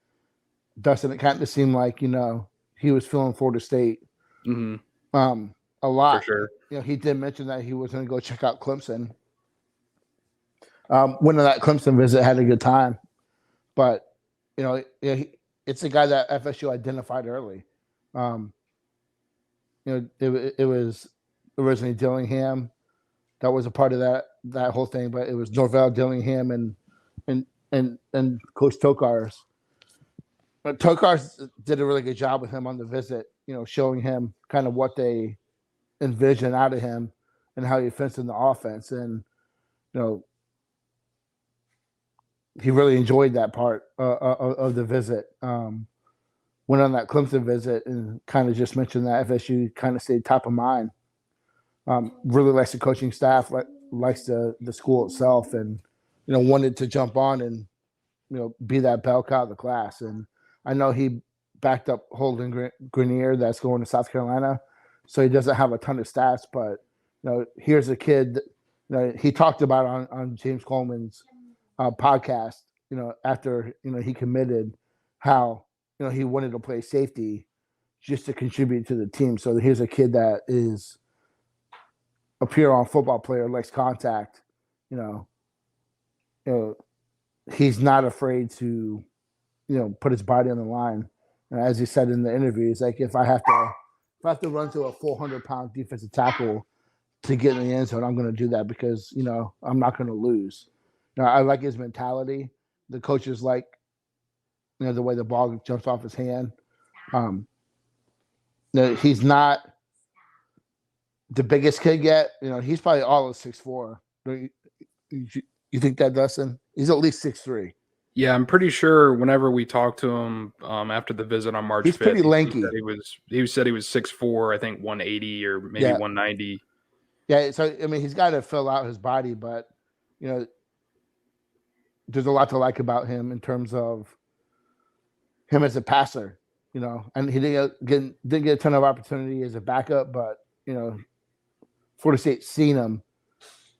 Dustin, it kind of seemed like, he was feeling Florida State a lot. For sure. He did mention that he was going to go check out Clemson. Went on that Clemson visit, had a good time. But, it's a guy that FSU identified early. It was originally Dillingham that was a part of that whole thing, but it was Norvell, Dillingham, and Coach Tokars. But Tokars did a really good job with him on the visit, showing him kind of what they envision out of him and how he fits in the offense. And, he really enjoyed that part of the visit. Went on that Clemson visit and kind of just mentioned that FSU kind of stayed top of mind. Really likes the coaching staff, likes the school itself, and wanted to jump on and be that bell cow of the class. And I know he backed up Holden Grenier that's going to South Carolina, so he doesn't have a ton of stats. But here's a kid that he talked about on James Coleman's podcast. After he committed, how he wanted to play safety just to contribute to the team. So here's a kid that is a pure on football player, likes contact, he's not afraid to, put his body on the line. And as he said in the interview, he's like, if I have to run to a 400-pound defensive tackle to get in the end zone, I'm going to do that because, I'm not going to lose. I like his mentality. The coaches like, the way the ball jumps off his hand. He's not the biggest kid yet. He's probably all of 6'4". You think that, Dustin? He's at least 6'3". Yeah, I'm pretty sure whenever we talked to him after the visit on March 5th, he's pretty lanky. He said he was 6'4", I think 180 or maybe 190. Yeah, so he's got to fill out his body, but there's a lot to like about him in terms of him as a passer. And he didn't get a ton of opportunity as a backup, but Florida State seen him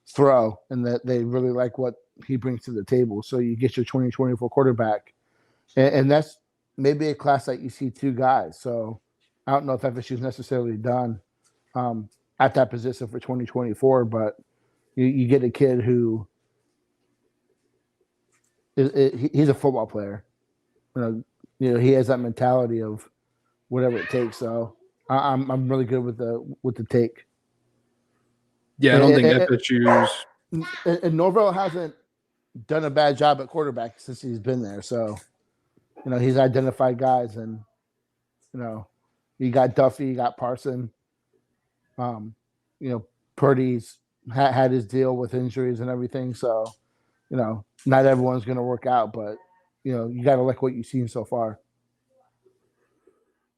throw, and that they really like what he brings to the table. So you get your 2024 quarterback, and that's maybe a class that you see two guys. So I don't know if FSU is necessarily done at that position for 2024, but you get a kid who he's a football player. He has that mentality of whatever it takes. So I'm really good with the take. Yeah, I don't think FSU's and Norvell hasn't done a bad job at quarterback since he's been there. So, he's identified guys, and you got Duffy, you got Parson. Purdy's had his deal with injuries and everything. So, not everyone's going to work out, but you got to like what you've seen so far.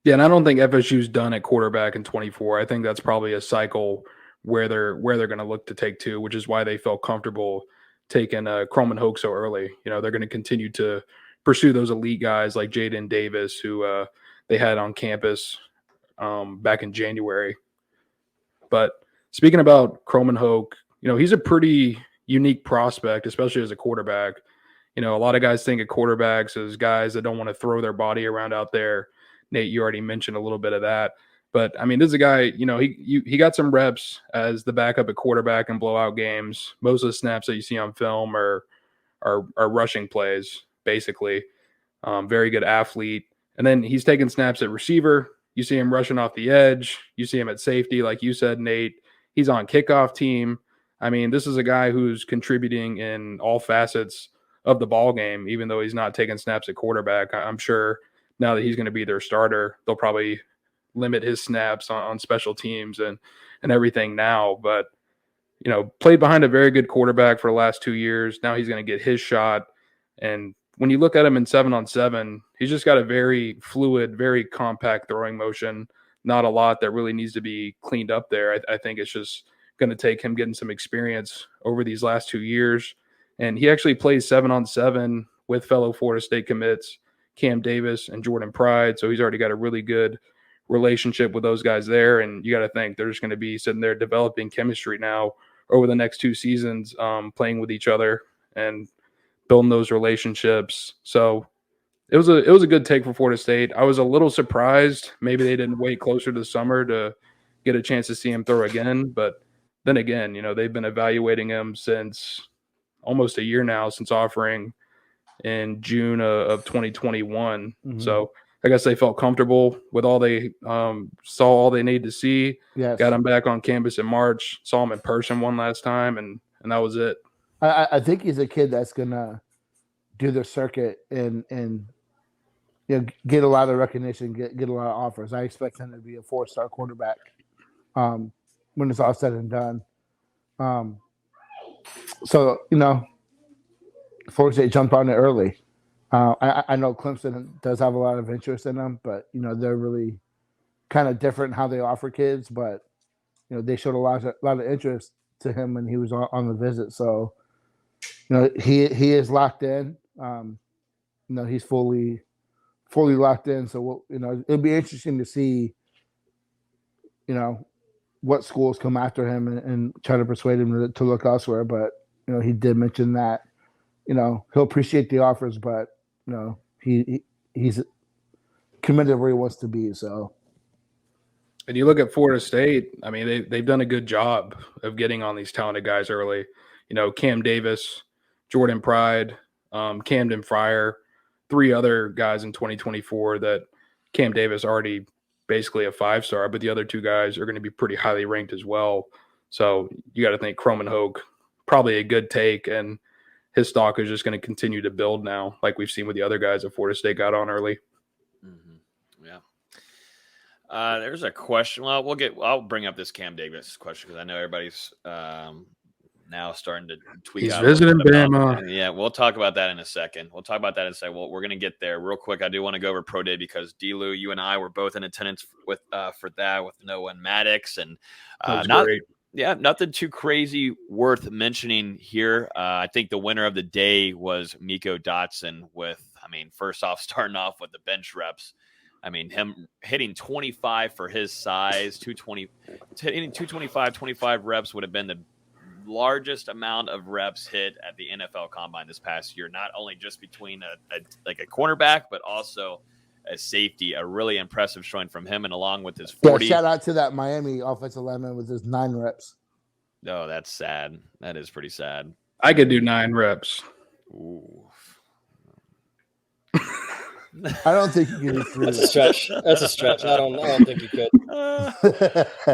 Yeah, and I don't think FSU's done at quarterback in 24. I think that's probably a cycle where they're going to look to take two, which is why they felt comfortable taking Chrome and Hoke so early. They're going to continue to pursue those elite guys like Jaden Davis, who they had on campus back in January. But speaking about Chrome and Hoke, he's a pretty unique prospect, especially as a quarterback. A lot of guys think of quarterbacks as guys that don't want to throw their body around out there. Nate, you already mentioned a little bit of that. But, this is a guy, he got some reps as the backup at quarterback in blowout games. Most of the snaps that you see on film are rushing plays, basically. Very good athlete. And then he's taking snaps at receiver. You see him rushing off the edge. You see him at safety, like you said, Nate. He's on kickoff team. This is a guy who's contributing in all facets of the ball game, even though he's not taking snaps at quarterback. I'm sure now that he's going to be their starter, they'll probably limit his snaps on special teams and everything now. But, played behind a very good quarterback for the last 2 years. Now he's going to get his shot. And when you look at him in 7-on-7, he's just got a very fluid, very compact throwing motion. Not a lot that really needs to be cleaned up there. I think it's just going to take him getting some experience over these last 2 years. And he actually plays 7-on-7 with fellow Florida State commits, Cam Davis and Jordan Pride. So he's already got a really good relationship with those guys there. And you got to think they're just going to be sitting there developing chemistry now over the next 2 seasons, playing with each other and building those relationships. So it was a good take for Florida State. I was a little surprised. Maybe they didn't wait closer to the summer to get a chance to see him throw again. But then again, they've been evaluating him since almost a year now, since offering in June of 2021. Mm-hmm. So I guess they felt comfortable with all they saw all they needed to see. Yes. Got him back on campus in March, saw him in person one last time, and that was it. I think he's a kid that's gonna do the circuit and get a lot of recognition, get a lot of offers. I expect him to be a 4-star quarterback when it's all said and done. So Florida State jumped on it early. I know Clemson does have a lot of interest in them, but they're really kind of different in how they offer kids. But they showed a lot of interest to him when he was on the visit. So he is locked in. He's fully locked in. So it'll be interesting to see what schools come after him and try to persuade him to look elsewhere. But he did mention that he'll appreciate the offers, but he's committed where he wants to be. So, and you look at Florida State. They've done a good job of getting on these talented guys early. Cam Davis, Jordan Pride, Camden Fryer, 3 other guys in 2024 that Cam Davis already basically a 5-star, but the other 2 guys are going to be pretty highly ranked as well. So you got to think Croman Hoke, probably a good take, and his stock is just going to continue to build now, like we've seen with the other guys that Florida State got on early. Mm-hmm. Yeah. There's a question. Well, I'll bring up this Cam Davis question because I know everybody's now starting to tweet. He's visiting Bama. Yeah, we'll talk about that in a second. We're going to get there real quick. I do want to go over Pro Day because D-Lou, you and I were both in attendance with for that with Noah and Maddox, and great. Yeah, nothing too crazy worth mentioning here. I think the winner of the day was Miko Dotson with, first off, starting off with the bench reps. Him hitting 25 for his size, 25 reps would have been the largest amount of reps hit at the NFL Combine this past year, not only just between a cornerback, but also a safety. A really impressive showing from him, and along with his 40. Yeah, shout out to that Miami offensive lineman with his 9 reps. Oh, that's sad. That is pretty sad. I could do 9 reps. Ooh. I don't think you can do 3. That's a stretch. I don't think you could.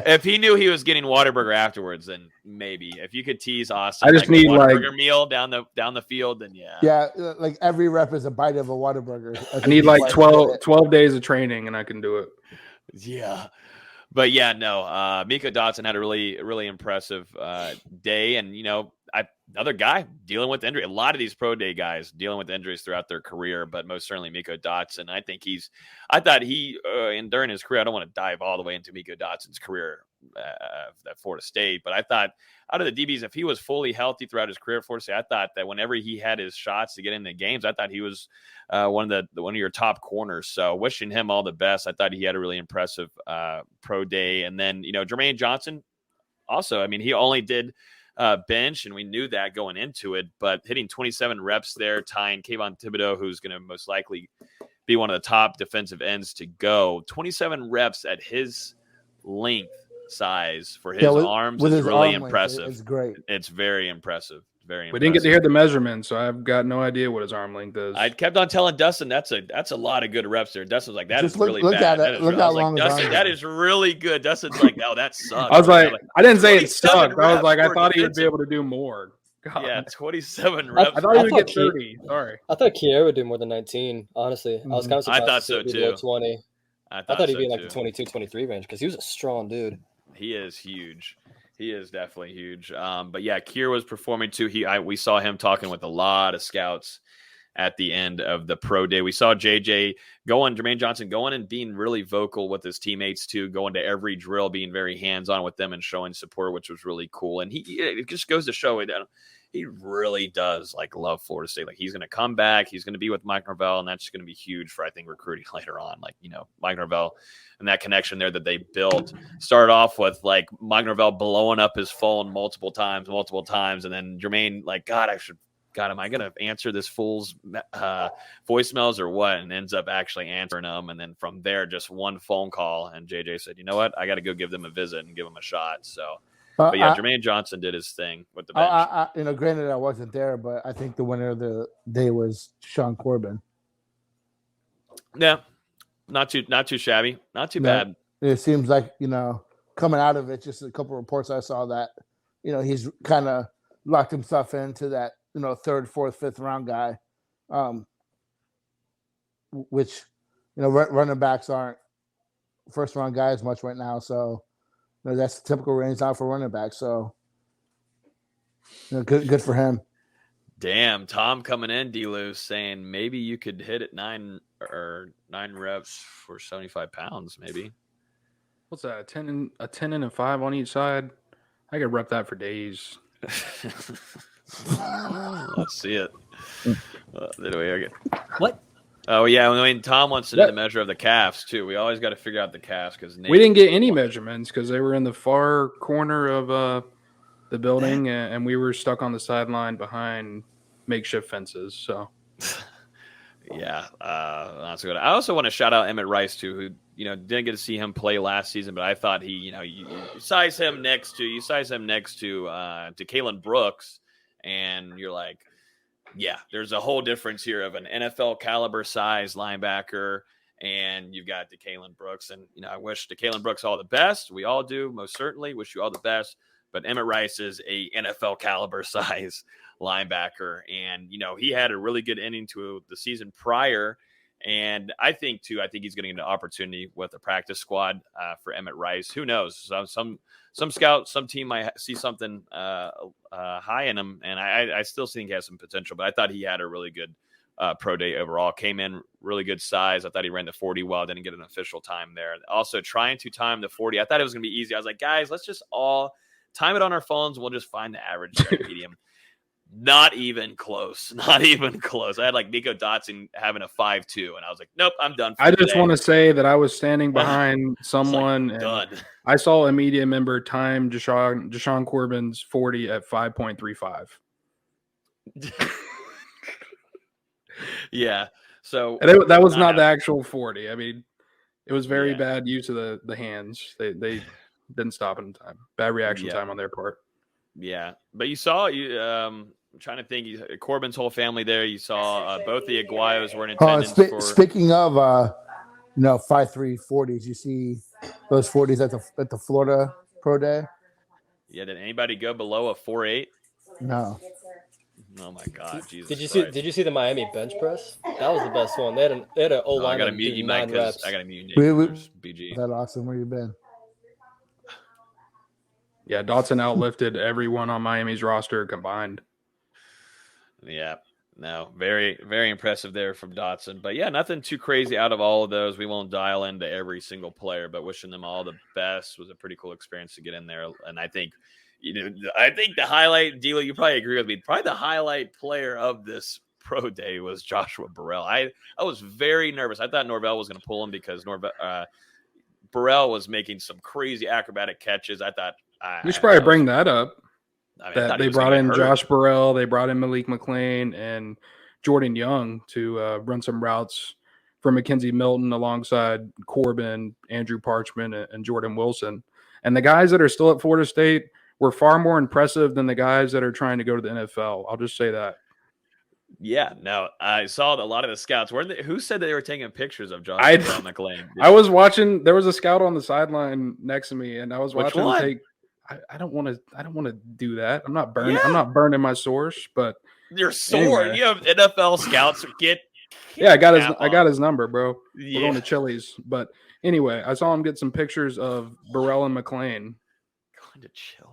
If he knew he was getting Whataburger afterwards, then maybe. If you could tease Austin, I just need a Whataburger meal down the field, then yeah. Yeah, like every rep is a bite of a Whataburger. I need like 12 days of training, and I can do it. Yeah. But yeah, no. Miko Dotson had a really, really impressive day, and another guy dealing with injury. A lot of these pro day guys dealing with injuries throughout their career, but most certainly Miko Dotson. I thought and during his career, I don't want to dive all the way into Miko Dotson's career at Florida State, but I thought out of the DBs, if he was fully healthy throughout his career at Florida State, I thought that whenever he had his shots to get into games, I thought he was one of your top corners. So wishing him all the best. I thought he had a really impressive pro day. And then, Jermaine Johnson also, he only did bench, and we knew that going into it, but hitting 27 reps there, tying Kayvon Thibodeau, who's going to most likely be one of the top defensive ends to go. 27 reps at his length size for his arms is really impressive. It's great. It's very impressive. Very impressive. We didn't get to hear the measurement, so I've got no idea what his arm length is. I kept on telling Dustin that's a lot of good reps there. Dustin was like, "That is really look bad." At it. Look how long Dustin, that is really good. Dustin's like, "No, that sucks." I was like, I didn't say it sucked. I was like, I thought he would be able to do more. God. Yeah, 27 reps. I thought he would get 30. Sorry. I thought Kier would do more than 19, honestly. I was kind of surprised. I thought so too. 20. I thought he'd be in like the 22, 23 range because he was a strong dude. He is huge. He is definitely huge. But yeah, Kier was performing too. We saw him talking with a lot of scouts at the end of the pro day. We saw Jermaine Johnson going and being really vocal with his teammates too, going to every drill, being very hands-on with them and showing support, which was really cool. And it just goes to show it. He really does love Florida State. He's going to come back. He's going to be with Mike Norvell, and that's going to be huge for, I think, recruiting later on. Mike Norvell and that connection there that they built started off with Mike Norvell blowing up his phone multiple times. And then Jermaine, God, am I going to answer this fool's voicemails or what? And ends up actually answering them. And then from there, just one phone call. And JJ said, you know what? I got to go give them a visit and give them a shot. So, but yeah, Jermaine Johnson did his thing with the bench. Granted, I wasn't there, but I think the winner of the day was Sean Corbin. Yeah, not too shabby, not too bad. It seems like coming out of it, just a couple of reports I saw that he's kind of locked himself into that third, fourth, fifth round guy, which running backs aren't first round guys much right now, so. That's the typical range now for running back. So, good for him. Damn, Tom coming in, D-Lou, saying maybe you could hit it 9 reps for 75 pounds, maybe. What's that? A 10 and a 5 on each side. I could rep that for days. Let's see it. What? Oh, yeah. Tom wants to know the measure of the calves, too. We always got to figure out the calves because we didn't get any measurements because they were in the far corner of the building, and we were stuck on the sideline behind makeshift fences. So, yeah, that's good. I also want to shout out Emmett Rice, too, who didn't get to see him play last season, but I thought you size him next to Kalen Brooks, and you're like, Yeah, there's a whole difference here of an NFL caliber size linebacker, and you've got DeKalen Brooks. And, I wish DeKalen Brooks all the best. We all do, most certainly. Wish you all the best. But Emmett Rice is a NFL caliber size linebacker. And, he had a really good ending to the season prior. And I think he's going to get an opportunity with the practice squad for Emmett Rice. Who knows? Some scout, some team might see something high in him, and I still think he has some potential. But I thought he had a really good pro day overall. Came in really good size. I thought he ran the 40 well. Didn't get an official time there. Also trying to time the 40. I thought it was going to be easy. I was like, guys, let's just all time it on our phones. We'll just find the average medium. Not even close. Not even close. I had like Nico Dotson having a 5.2, and I was like, nope, I'm done. I just want to say that I was standing behind someone, and done. I saw a media member time Deshaun Corbin's 40 at 5.35. Yeah. So and that was not the actual 40. I mean, it was very bad use of the hands. They didn't stop in time. Bad reaction time on their part. Yeah, but you saw I'm trying to think. Corbin's whole family there. You saw both the Aguayos were in attendance. Speaking of 5.3 40s, you see those 40s at the Florida Pro Day. Yeah, did anybody go below a 4.8? No. Oh my God, Jesus! Did you see the Miami bench press? That was the best one. They had an O line. I got to mute you, Mike, because I got to mute you. BG. That awesome. Where you been? Yeah, Dotson outlifted everyone on Miami's roster combined. Yeah, no, very, very impressive there from Dotson. But yeah, nothing too crazy out of all of those. We won't dial into every single player, but wishing them all the best. Was a pretty cool experience to get in there. And I think, the highlight, D'Lo, you probably agree with me. Probably the highlight player of this pro day was Joshua Burrell. I was very nervous. I thought Norvell was going to pull him because Burrell was making some crazy acrobatic catches. I thought. You should probably bring that up. That they brought in Josh Burrell, they brought in Malik McLean and Jordan Young to run some routes for Mackenzie Milton alongside Corbin, Andrew Parchment, and Jordan Wilson. And the guys that are still at Florida State were far more impressive than the guys that are trying to go to the NFL. I'll just say that. Yeah, no, I saw a lot of the scouts. Who said that they were taking pictures of Josh McLean? I was watching. There was a scout on the sideline next to me, and I was watching him take. I don't want to do that. I'm not burning. Yeah. I'm not burning my source, but your sword. Anyway. You have NFL scouts get. Yeah, I got his number, bro. Yeah. We're going to Chili's, but anyway, I saw him get some pictures of Burrell and McLean. Going to Chili's.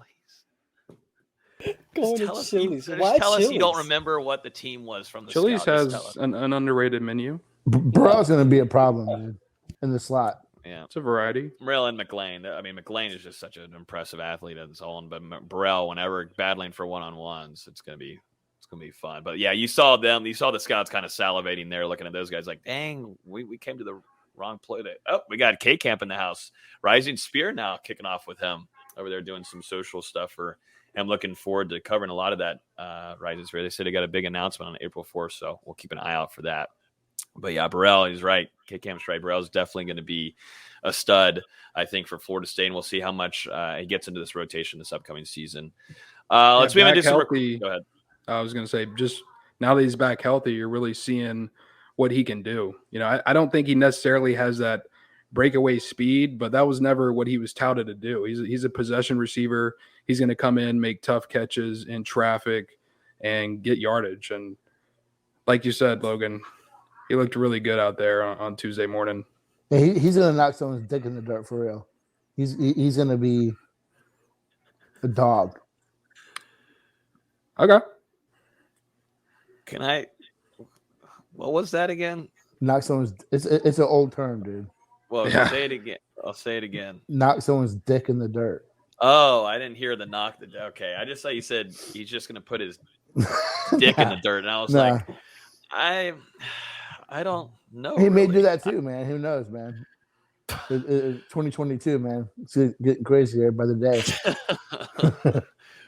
Why tell us you don't remember what the team was from the Chili's scout. Has an underrated menu. Burrell's going to be a problem, dude, in the slot. Yeah, it's a variety. Burrell and McLean. I mean, McLean is just such an impressive athlete on his own, but Burrell, whenever battling for one-on-ones, it's gonna be fun. But yeah, you saw them. You saw the scouts kind of salivating there, looking at those guys like, dang, we came to the wrong play day. Oh, we got K-Camp in the house. Rising Spear now kicking off with him over there doing some social stuff for. I'm looking forward to covering a lot of that Rising Spear. They said they got a big announcement on April 4th, so we'll keep an eye out for that. But yeah, Burrell, he's right. K-Camp's right. Burrell's definitely going to be a stud, I think, for Florida State. And we'll see how much he gets into this rotation this upcoming season. Let's move into some. Go ahead. I was going to say, just now that he's back healthy, you're really seeing what he can do. I don't think he necessarily has that breakaway speed, but that was never what he was touted to do. He's a possession receiver. He's going to come in, make tough catches in traffic, and get yardage. And like you said, Logan, he looked really good out there on Tuesday morning. Yeah, he's going to knock someone's dick in the dirt for real. He's going to be a dog. Okay. Can I? What was that again? Knock someone's. It's an old term, dude. Well, say it again. I'll say it again. Knock someone's dick in the dirt. Oh, I didn't hear the knock. Okay, I just thought you said he's just going to put his dick in the dirt, and I was like, I don't know. He may do that too, man. Who knows, man? 2022, man. It's getting crazier by the day.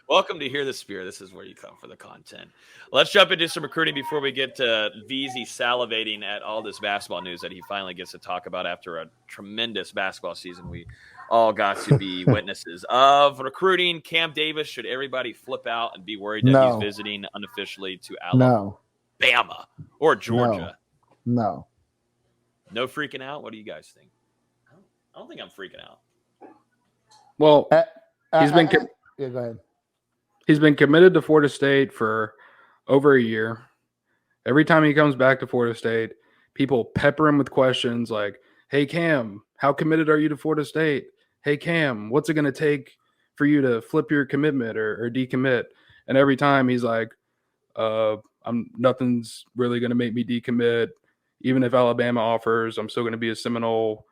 Welcome to Hear the Spear. This is where you come for the content. Let's jump into some recruiting before we get to VZ salivating at all this basketball news that he finally gets to talk about after a tremendous basketball season we all got to be witnesses of recruiting. Cam Davis, should everybody flip out and be worried that he's visiting unofficially to Alabama or Georgia? No. No freaking out? What do you guys think? I don't think I'm freaking out. Well, he's been yeah, go ahead. He's been committed to Florida State for over a year. Every time he comes back to Florida State, people pepper him with questions like, hey, Cam, how committed are you to Florida State? Hey, Cam, what's it going to take for you to flip your commitment or decommit? And every time he's like, nothing's really going to make me decommit. Even if Alabama offers, I'm still going to be a Seminole.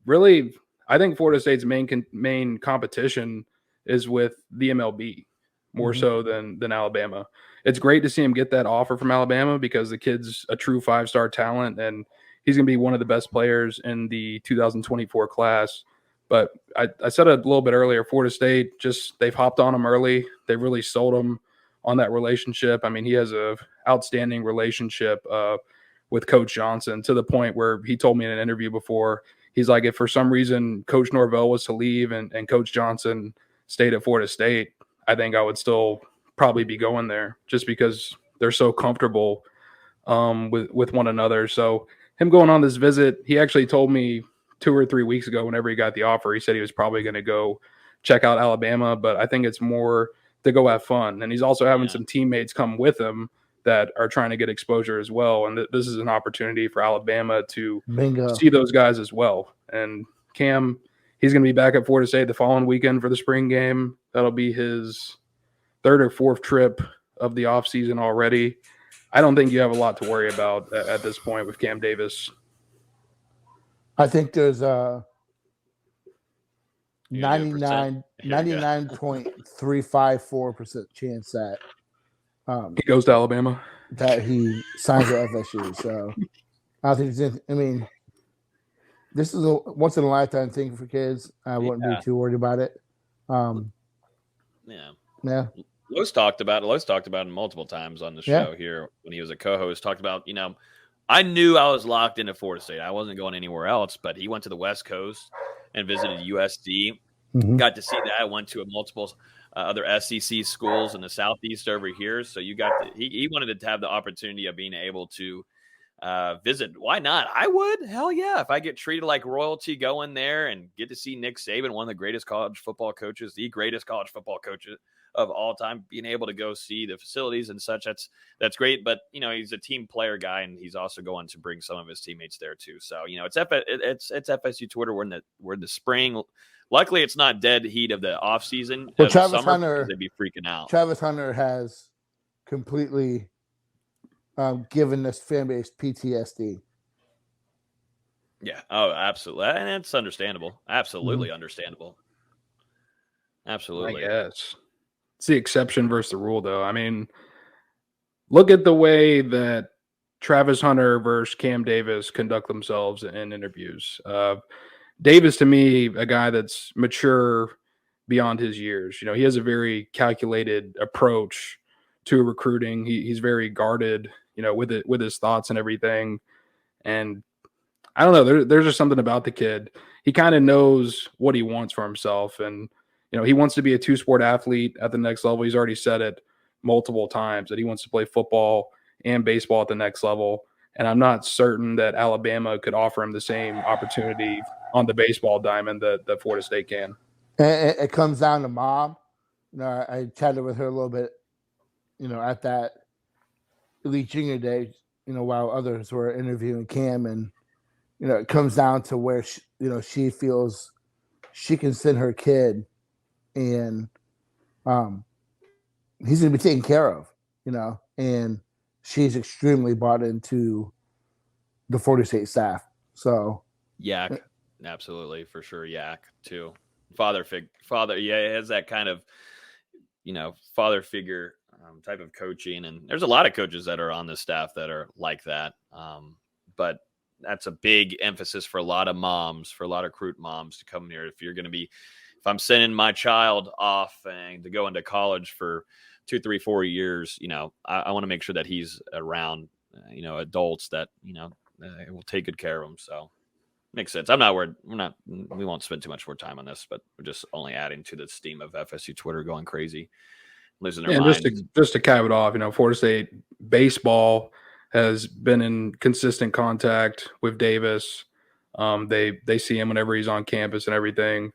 Really, I think Florida State's main competition is with the MLB more so than Alabama. It's great to see him get that offer from Alabama because the kid's a true 5-star talent and he's going to be one of the best players in the 2024 class. But I said it a little bit earlier, Florida State, they've hopped on him early. They really sold him on that relationship. I mean, he has a outstanding relationship with Coach Johnson to the point where he told me in an interview before, he's like, if for some reason Coach Norvell was to leave and Coach Johnson stayed at Florida State, I think I would still probably be going there just because they're so comfortable with one another. So him going on this visit, he actually told me 2 or 3 weeks ago, whenever he got the offer, he said he was probably going to go check out Alabama, but I think it's more to go have fun. And he's also having some teammates come with him that are trying to get exposure as well. And this is an opportunity for Alabama to see those guys as well. And Cam, he's going to be back at Florida State the following weekend for the spring game. That'll be his 3rd or 4th trip of the offseason already. I don't think you have a lot to worry about at this point with Cam Davis. I think there's a 99.354% chance that he goes to Alabama, that he signs with FSU. So I don't think this is a once in a lifetime thing for kids. I wouldn't be too worried about it. Yeah. Lowe's talked about it multiple times on the show here when he was a co-host. Talked about, I knew I was locked into Florida State. I wasn't going anywhere else, but he went to the West Coast and visited USD. Got to see that. Went to multiple other SEC schools in the Southeast over here. So he wanted to have the opportunity of being able to visit. Why not? I would. Hell yeah. If I get treated like royalty, go in there and get to see Nick Saban, one of the greatest college football coaches, the greatest college football coach of all time, being able to go see the facilities and such, that's great. But he's a team player guy, and he's also going to bring some of his teammates there too. So it's FSU Twitter. We're in the spring. Luckily, it's not dead heat of the off season. Well, Travis Hunter, they'd be freaking out. Travis Hunter has completely given this fan base PTSD. Yeah. Oh, absolutely. And it's understandable. Absolutely understandable. Absolutely. I guess. It's the exception versus the rule, though. I mean, look at the way that Travis Hunter versus Cam Davis conduct themselves in interviews. Davis, to me, a guy that's mature beyond his years. He has a very calculated approach to recruiting. He's very guarded, with his thoughts and everything. And I don't know, there's just something about the kid. He kind of knows what he wants for himself. And, he wants to be a 2-sport athlete at the next level. He's already said it multiple times that he wants to play football and baseball at the next level. And I'm not certain that Alabama could offer him the same opportunity on the baseball diamond that Florida State can. It comes down to mom. I chatted with her a little bit, at that Elite Junior Day, while others were interviewing Cam, and it comes down to where she feels she can send her kid, and he's going to be taken care of, and she's extremely bought into the Florida State staff. So Yak, absolutely, for sure. Yak too. Father, it has that kind of, father figure type of coaching. And there's a lot of coaches that are on the staff that are like that. But that's a big emphasis for a lot of moms, for a lot of recruit moms to come here. If I'm sending my child off and to go into college for 2, 3, 4 years, I want to make sure that he's around, adults that, will take good care of him. So Makes sense. I'm not worried. We won't spend too much more time on this, but we're just only adding to the steam of FSU Twitter going crazy, losing their minds. Just to cap it off, Florida State baseball has been in consistent contact with Davis. They see him whenever he's on campus and everything,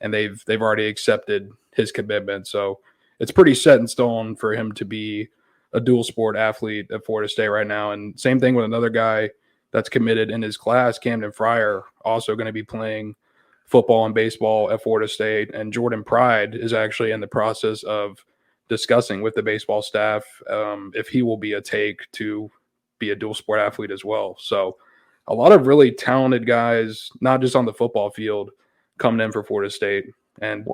and they've already accepted his commitment. So it's pretty set in stone for him to be a dual sport athlete at Florida State right now. And same thing with another guy that's committed in his class, Camden Fryer, also going to be playing football and baseball at Florida State. And Jordan Pride is actually in the process of discussing with the baseball staff if he will be a take to be a dual sport athlete as well. So a lot of really talented guys, not just on the football field, coming in for Florida State. And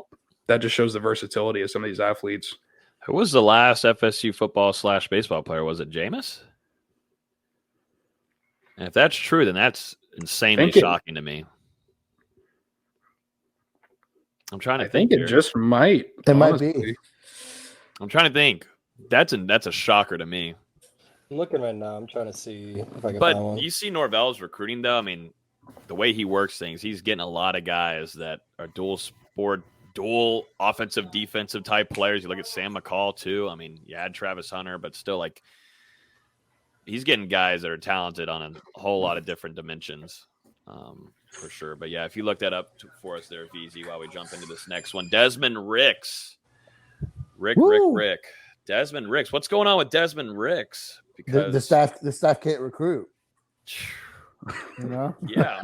that just shows the versatility of some of these athletes. Who was the last FSU football / baseball player? Was it Jameis? And if that's true, then that's insanely shocking to me. I'm trying to think. It just might. It might be. I'm trying to think. That's a shocker to me. I'm looking right now. I'm trying to see if I can but find one. You see Norvell's recruiting, though. I mean, the way he works things, he's getting a lot of guys that are dual sport, dual offensive, defensive type players. You look at Sam McCall, too. I mean, you had Travis Hunter, but still, like, he's getting guys that are talented on a whole lot of different dimensions, for sure. But, yeah, if you look that up for us there, VZ, while we jump into this next one. Desmond Ricks. Rick. Desmond Ricks. What's going on with Desmond Ricks? Because the staff can't recruit. Yeah.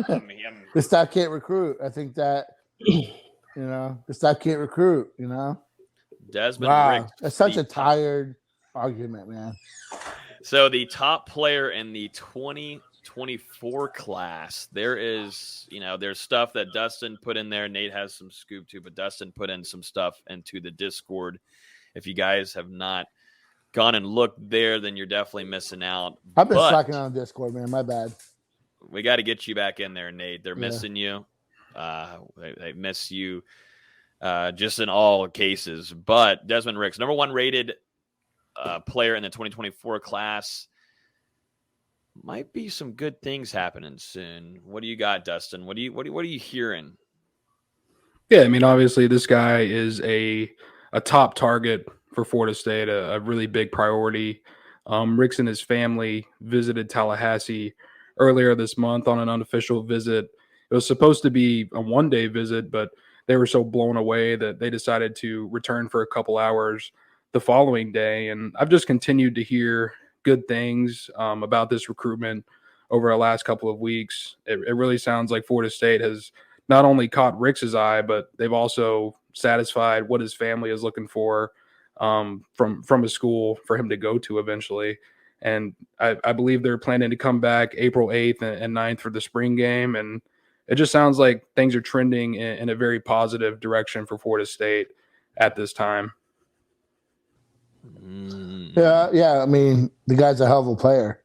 I mean, the staff can't recruit. I think that, the staff can't recruit, Desmond Ricks. That's such a tired argument, man. So the top player in the 2024 class, there is, there's stuff that Dustin put in there. Nate has some scoop too, but Dustin put in some stuff into the Discord. If you guys have not gone and looked there, then you're definitely missing out. I've been slacking on Discord, man. My bad. We got to get you back in there, Nate. They're missing you. They miss you just in all cases. But Desmond Ricks, number 1 rated player in the 2024 class. Might be some good things happening soon. What do you got, Dustin? What are you hearing? Yeah, I mean, obviously this guy is a top target for Florida State, a really big priority. Ricks and his family visited Tallahassee earlier this month on an unofficial visit. It was supposed to be a one-day visit, but they were so blown away that they decided to return for a couple hours the following day. And I've just continued to hear good things about this recruitment over the last couple of weeks. It really sounds like Florida State has not only caught Ricks's eye, but they've also satisfied what his family is looking for from a school for him to go to eventually. And I believe they're planning to come back April 8th and 9th for the spring game. And it just sounds like things are trending in a very positive direction for Florida State at this time. Yeah. I mean, the guy's a hell of a player.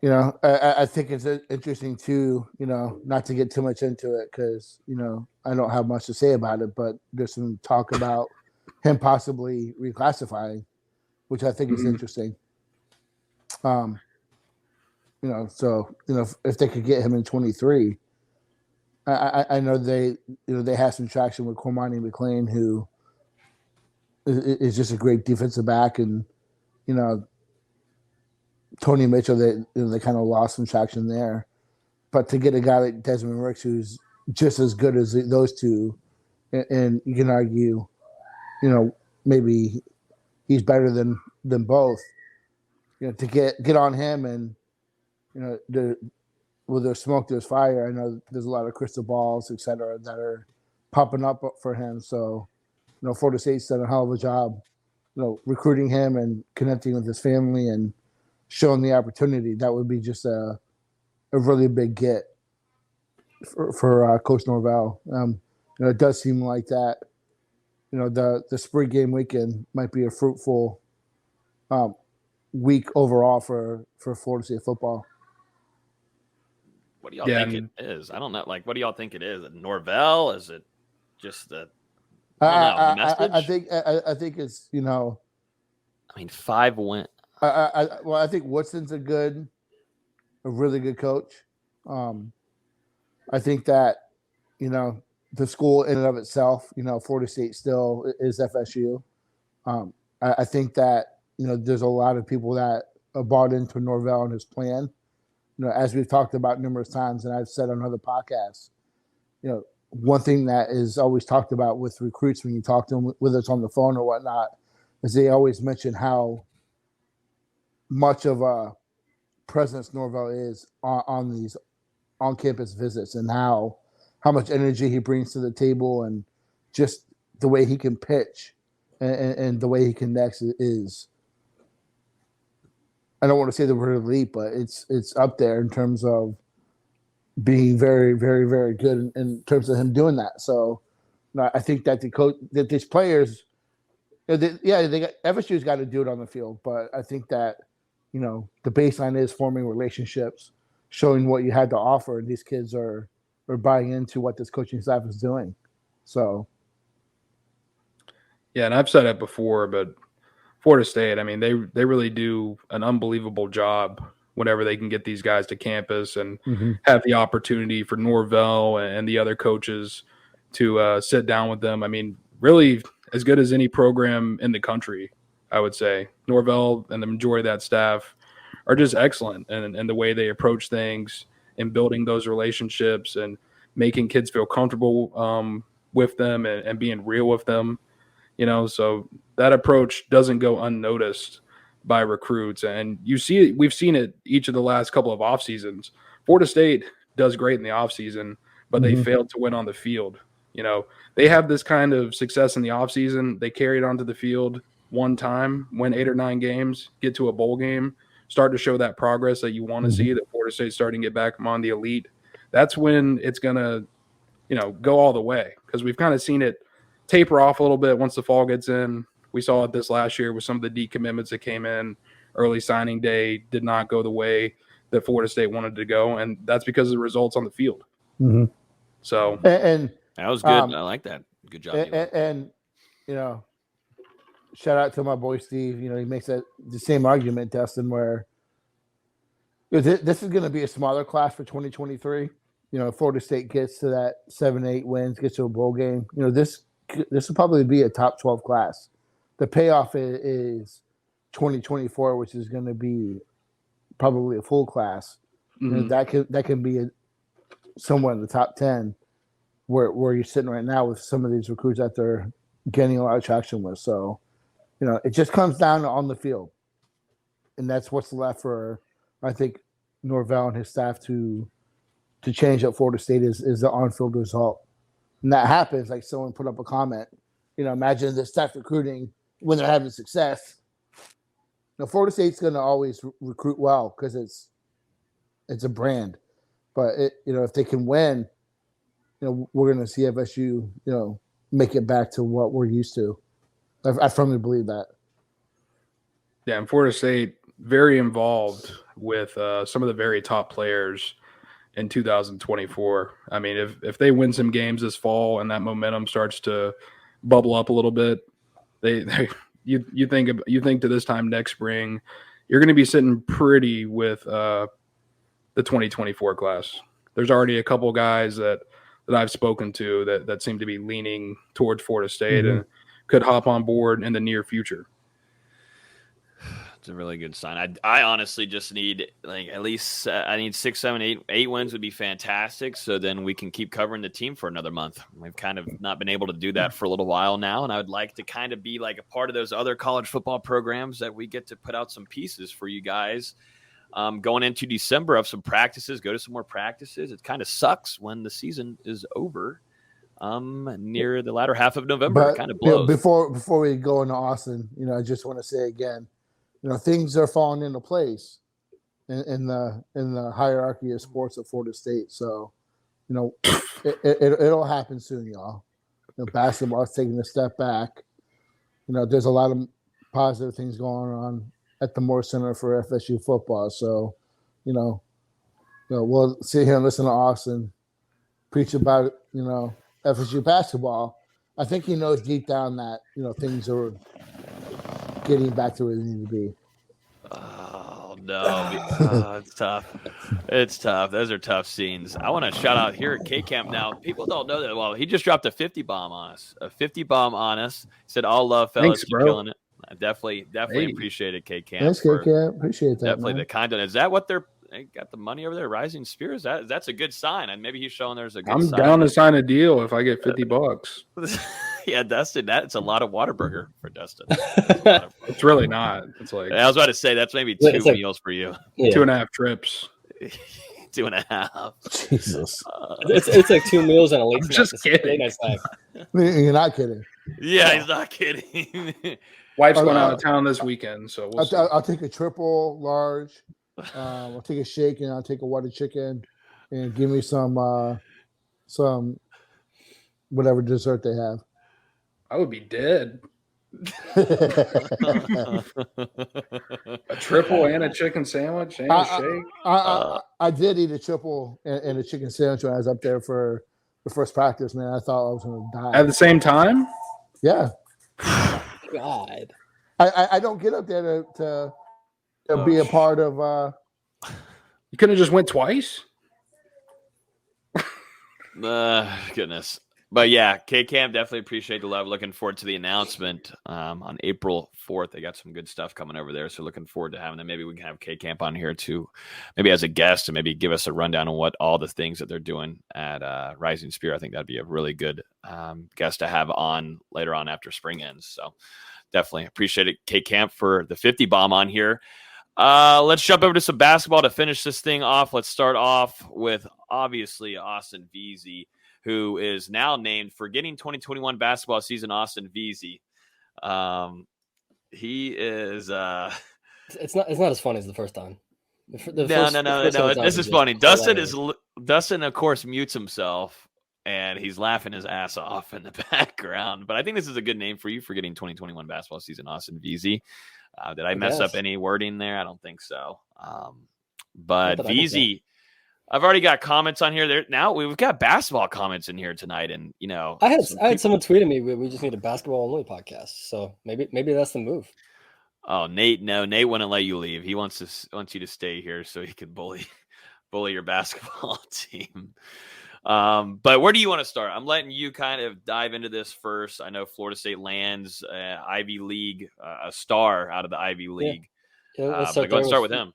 I think it's interesting too, not to get too much into it because, I don't have much to say about it, but there's some talk about him possibly reclassifying, which I think is interesting. If they could get him in 23, I know they have some traction with Cormani McLean, who is just a great defensive back, and Tony Mitchell, they kind of lost some traction there. But to get a guy like Desmond Ricks, who's just as good as those two, and you can argue, maybe he's better than both. To get on him and where there's smoke, there's fire. I know there's a lot of crystal balls, et cetera, that are popping up for him. So, Florida State's done a hell of a job, recruiting him and connecting with his family and showing the opportunity. That would be just a really big get for Coach Norvell. It does seem like that. The spring game weekend might be a fruitful week overall for Florida State football. What do y'all think it is? I don't know. Like, what do y'all think it is? Norvell? Is it just the message? I think it's I mean, 5 win. I think Woodson's a really good coach. I think that, the school in and of itself, Florida State still is FSU. I think that, there's a lot of people that are bought into Norvell and his plan. As we've talked about numerous times, and I've said on other podcasts, one thing that is always talked about with recruits when you talk to them, whether it's on the phone or whatnot, is they always mention how much of a presence Norvell is on these on-campus visits, and how much energy he brings to the table, and just the way he can pitch and the way he connects is, I don't want to say the word elite, but it's up there in terms of being very, very, very good in terms of him doing that. So I think that that these players, FSU's got to do it on the field, but I think that, the baseline is forming relationships, showing what you had to offer, and these kids are buying into what this coaching staff is doing. So. Yeah, and I've said it before, but Florida State, I mean, they really do an unbelievable job whenever they can get these guys to campus and have the opportunity for Norvell and the other coaches to sit down with them. I mean, really as good as any program in the country, I would say. Norvell and the majority of that staff are just excellent in the way they approach things and building those relationships and making kids feel comfortable with them and being real with them. So that approach doesn't go unnoticed by recruits. And we've seen it each of the last couple of off seasons. Florida State does great in the off season, but they failed to win on the field. They have this kind of success in the off season. They carry it onto the field one time, win 8 or 9 games, get to a bowl game, start to show that progress that you want to see, that Florida State's starting to get back among the elite. That's when it's going to, go all the way, because we've kind of seen it taper off a little bit once the fall gets in. We saw it this last year with some of the decommitments that came in. Early signing day did not go the way that Florida State wanted to go, and that's because of the results on the field. So and that was good. I like that. Good job. And shout out to my boy Steve. He makes the same argument, Dustin, where this is going to be a smaller class for 2023. Florida State gets to that 7-8 wins, gets to a bowl game. This will probably be a top 12 class. The payoff is 2024, which is going to be probably a full class. That can be somewhere in the top 10, where you're sitting right now with some of these recruits that they're getting a lot of traction with. So, it just comes down to on the field, and that's what's left for, I think, Norvell and his staff to change at Florida State is the on-field result. And that happens, like someone put up a comment, imagine the staff recruiting when they're having success. Florida State's going to always recruit well because it's a brand. But, if they can win, we're going to see FSU, make it back to what we're used to. I firmly believe that. Yeah, and Florida State, very involved with some of the very top players in 2024. I mean, if they win some games this fall and that momentum starts to bubble up a little bit, you think to this time next spring, you're going to be sitting pretty with the 2024 class. There's already a couple guys that I've spoken to that seem to be leaning towards Florida State and could hop on board in the near future. It's a really good sign. I honestly just need at least I need 6, 7, 8 wins would be fantastic. So then we can keep covering the team for another month. We've kind of not been able to do that for a little while now, and I would like to kind of be like a part of those other college football programs that we get to put out some pieces for you guys going into December of some practices. Go to some more practices. It kind of sucks when the season is over. Near the latter half of November, But, it kind of blows. Before we go into Austin, I just want to say again, things are falling into place in the hierarchy of sports at Florida State. So, it'll happen soon, y'all. Basketball's taking a step back. There's a lot of positive things going on at the Moore Center for FSU football. So, we'll sit here and listen to Austin preach about, FSU basketball. I think he knows deep down that, things are getting back to where they need to be. Oh, no, it's tough. It's tough. Those are tough scenes. I want to shout out here at K-Camp now. People don't know that. Well, he just dropped a 50 bomb on us. A 50 bomb on us. He said, all love, fellas. Thanks, Keep bro. killing it. I definitely appreciate it, K-Camp. Thanks, K-Camp. Appreciate that, Definitely man. the kind of, is that what they got the money over there, Rising Spears? That's a good sign. And maybe he's showing there's a good I'm sign. down to sign a deal if I get $50. Yeah, Dustin, that's a lot of Whataburger for Dustin. It's really not. It's like I was about to say that's maybe two meals for you. Yeah. 2.5 trips. 2.5. Jesus. It's like 2 meals and a late I'm just kidding. You're not kidding. Yeah, he's not kidding. Wife's going out of town this weekend, so I'll take a triple large. I'll take a shake and I'll take a water chicken, and give me some whatever dessert they have. I would be dead. A triple and a chicken sandwich and a shake. I did eat a triple and a chicken sandwich when I was up there for the first practice, man. I thought I was going to die. At the same time? Yeah. God. I don't get up there to be a part of. You couldn't have just went twice? Goodness. But yeah, K-Camp, definitely appreciate the love. Looking forward to the announcement on April 4th. They got some good stuff coming over there. So looking forward to having them. Maybe we can have K-Camp on here too, maybe as a guest, and maybe give us a rundown on what all the things that they're doing at Rising Spear. I think that'd be a really good guest to have on later on after spring ends. So definitely appreciate it, K-Camp, for the 50 bomb on here. Let's jump over to some basketball to finish this thing off. Let's start off with obviously Austin Veazey, who is now named Forgetting 2021 Basketball Season Austin Veazey. He is it's not as funny as the first time. No. This is funny. Dustin, of course, mutes himself and he's laughing his ass off in the background. But I think this is a good name for you, Forgetting 2021 Basketball Season Austin Veazey. Did I mess up any wording there? I don't think so. But Veazey, I've already got comments on here. There now we've got basketball comments in here tonight, and I had someone tweeting me. We just need a basketball only podcast, so maybe that's the move. Oh, Nate, no, Nate wouldn't let you leave. He wants you to stay here so he can bully your basketball team. But where do you want to start? I'm letting you kind of dive into this first. I know Florida State lands Ivy League, a star out of the Ivy League. Yeah, let's start with him.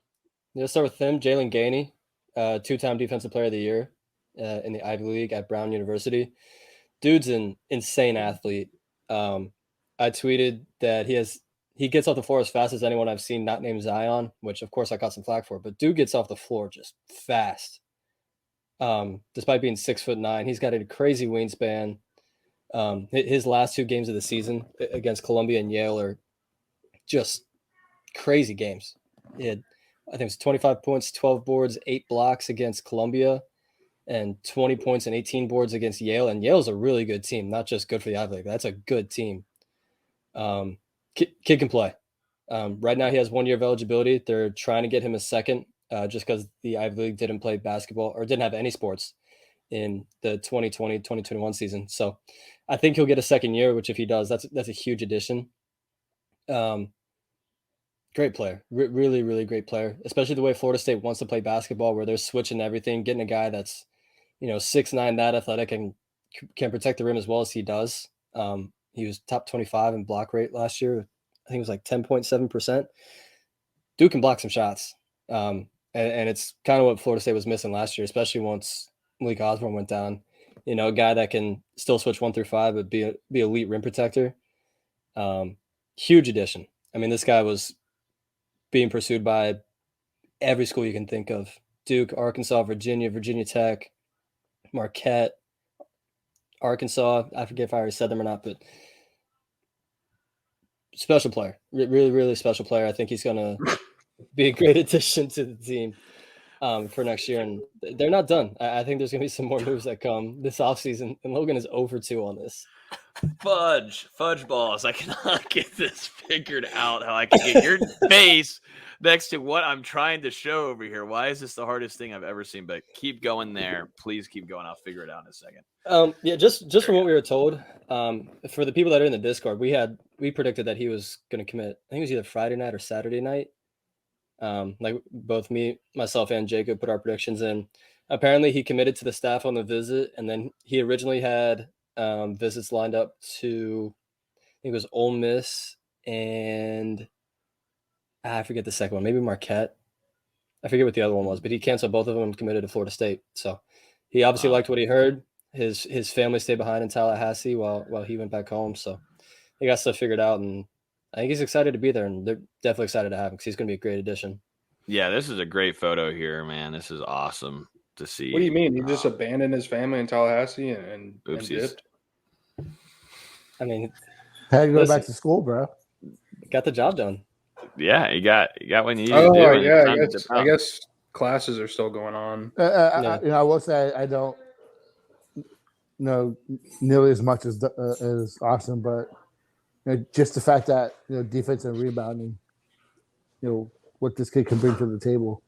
Let's start with him, Jalen Gainey. 2-time Defensive Player of the Year in the Ivy League at Brown University. Dude's an insane athlete. I tweeted that he gets off the floor as fast as anyone I've seen not named Zion, which of course I got some flack for, but dude gets off the floor just fast. Despite being 6'9", he's got a crazy wingspan. His last 2 games of the season against Columbia and Yale are just crazy games. He had, I think it was 25 points, 12 boards, 8 blocks against Columbia, and 20 points and 18 boards against Yale. And Yale's a really good team, not just good for the Ivy League. That's a good team. Kid can play. Right now he has 1 year of eligibility. They're trying to get him a second just because the Ivy League didn't play basketball or didn't have any sports in the 2020-2021 season. So I think he'll get a second year, which if he does, that's a huge addition. Great player, really, really great player, especially the way Florida State wants to play basketball, where they're switching everything, getting a guy that's, 6'9", that athletic and can protect the rim as well as he does. He was top 25 in block rate last year. I think it was like 10.7%. Dude can block some shots. And it's kind of what Florida State was missing last year, especially once Malik Osborne went down. A guy that can still switch 1 through 5, but be elite rim protector. Huge addition. I mean, this guy was being pursued by every school you can think of: Duke, Arkansas, Virginia Tech, Marquette, Arkansas. I forget if I already said them or not, but special player, really, really special player. I think he's going to be a great addition to the team for next year. And they're not done. I think there's going to be some more moves that come this offseason, and Logan is over 2 on this. Fudge balls. I cannot get this figured out, how I can get your face next to what I'm trying to show over here. Why is this the hardest thing I've ever seen? But keep going there. Please keep going. I'll figure it out in a second. Just from what we were told, for the people that are in the Discord, we predicted that he was going to commit. I think it was either Friday night or Saturday night. Like both myself, and Jacob put our predictions in. Apparently, he committed to the staff on the visit, and then he originally had visits lined up to, I think it was Ole Miss and I forget the second one, maybe Marquette. I forget what the other one was, but he canceled both of them and committed to Florida State. So he obviously liked what he heard. His family stayed behind in Tallahassee while he went back home. So they got stuff figured out, and I think he's excited to be there, and they're definitely excited to have him because he's going to be a great addition. Yeah, this is a great photo here, man. This is awesome to see. What do you mean? He just abandoned his family in Tallahassee and dipped? I mean, had to go back to school, bro. Got the job done. Yeah, you got what you need to do. Yeah, I guess classes are still going on. I will say I don't know nearly as much as Austin, but just the fact that defense and rebounding, what this kid can bring to the table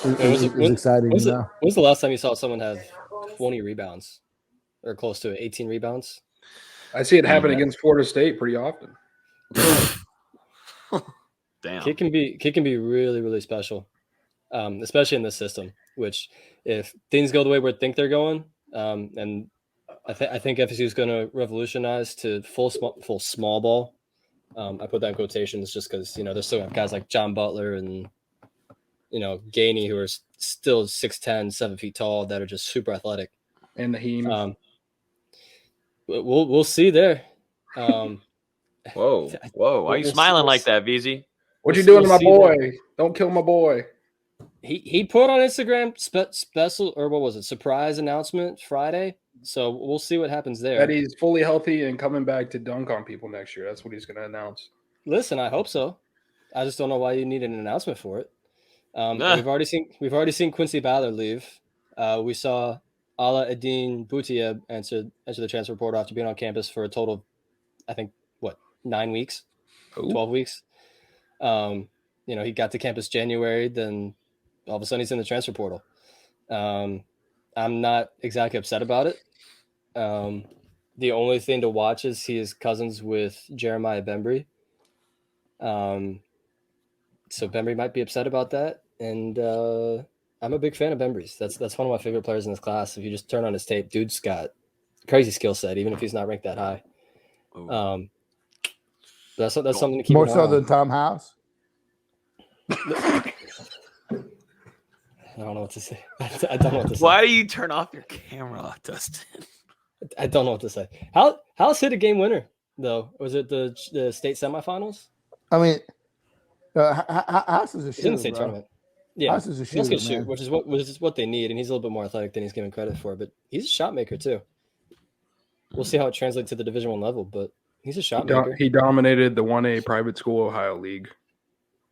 is exciting. When was the last time you saw someone have 20 rebounds or close to it, 18 rebounds? I see it happen against Florida State pretty often. Damn. Kid can be really, really special, especially in this system. Which, if things go the way we think they're going, and I think FSU is going to revolutionize to full small ball. I put that in quotations just because they still have guys like John Butler and Gainey who are still 6'10", 7 feet tall that are just super athletic. And Naheem. We'll see there. Whoa! Why are you smiling like that, VZ? What you doing to my boy? That. Don't kill my boy. He put on Instagram special, or what was it? Surprise announcement Friday. So we'll see what happens there. That he's fully healthy and coming back to dunk on people next year. That's what he's going to announce. Listen, I hope so. I just don't know why you need an announcement for it. We've already seen Quincy Ballard leave. We saw Ala Adine Boutiab answer the transfer portal after being on campus for a total of, I think, 9 weeks, 12 weeks. He got to campus January, then all of a sudden he's in the transfer portal. I'm not exactly upset about it. The only thing to watch is he is cousins with Jeremiah Bembry. So Bembry might be upset about that. And I'm a big fan of Bembry's. That's one of my favorite players in this class. If you just turn on his tape, dude's got a crazy skill set, even if he's not ranked that high. That's something to keep more so than Tom House. I don't know what to say. I don't know what to say. Why do you turn off your camera, Dustin? I don't know what to say. House hit a game winner though. Was it the state semifinals? I mean, House is a shooter, in the state tournament. Yeah, House is a shooter, man. Shoot, which is what they need, and he's a little bit more athletic than he's given credit for. But he's a shot maker too. We'll see how it translates to the Division I level, but he's a shot maker. He dominated the 1A private school Ohio League.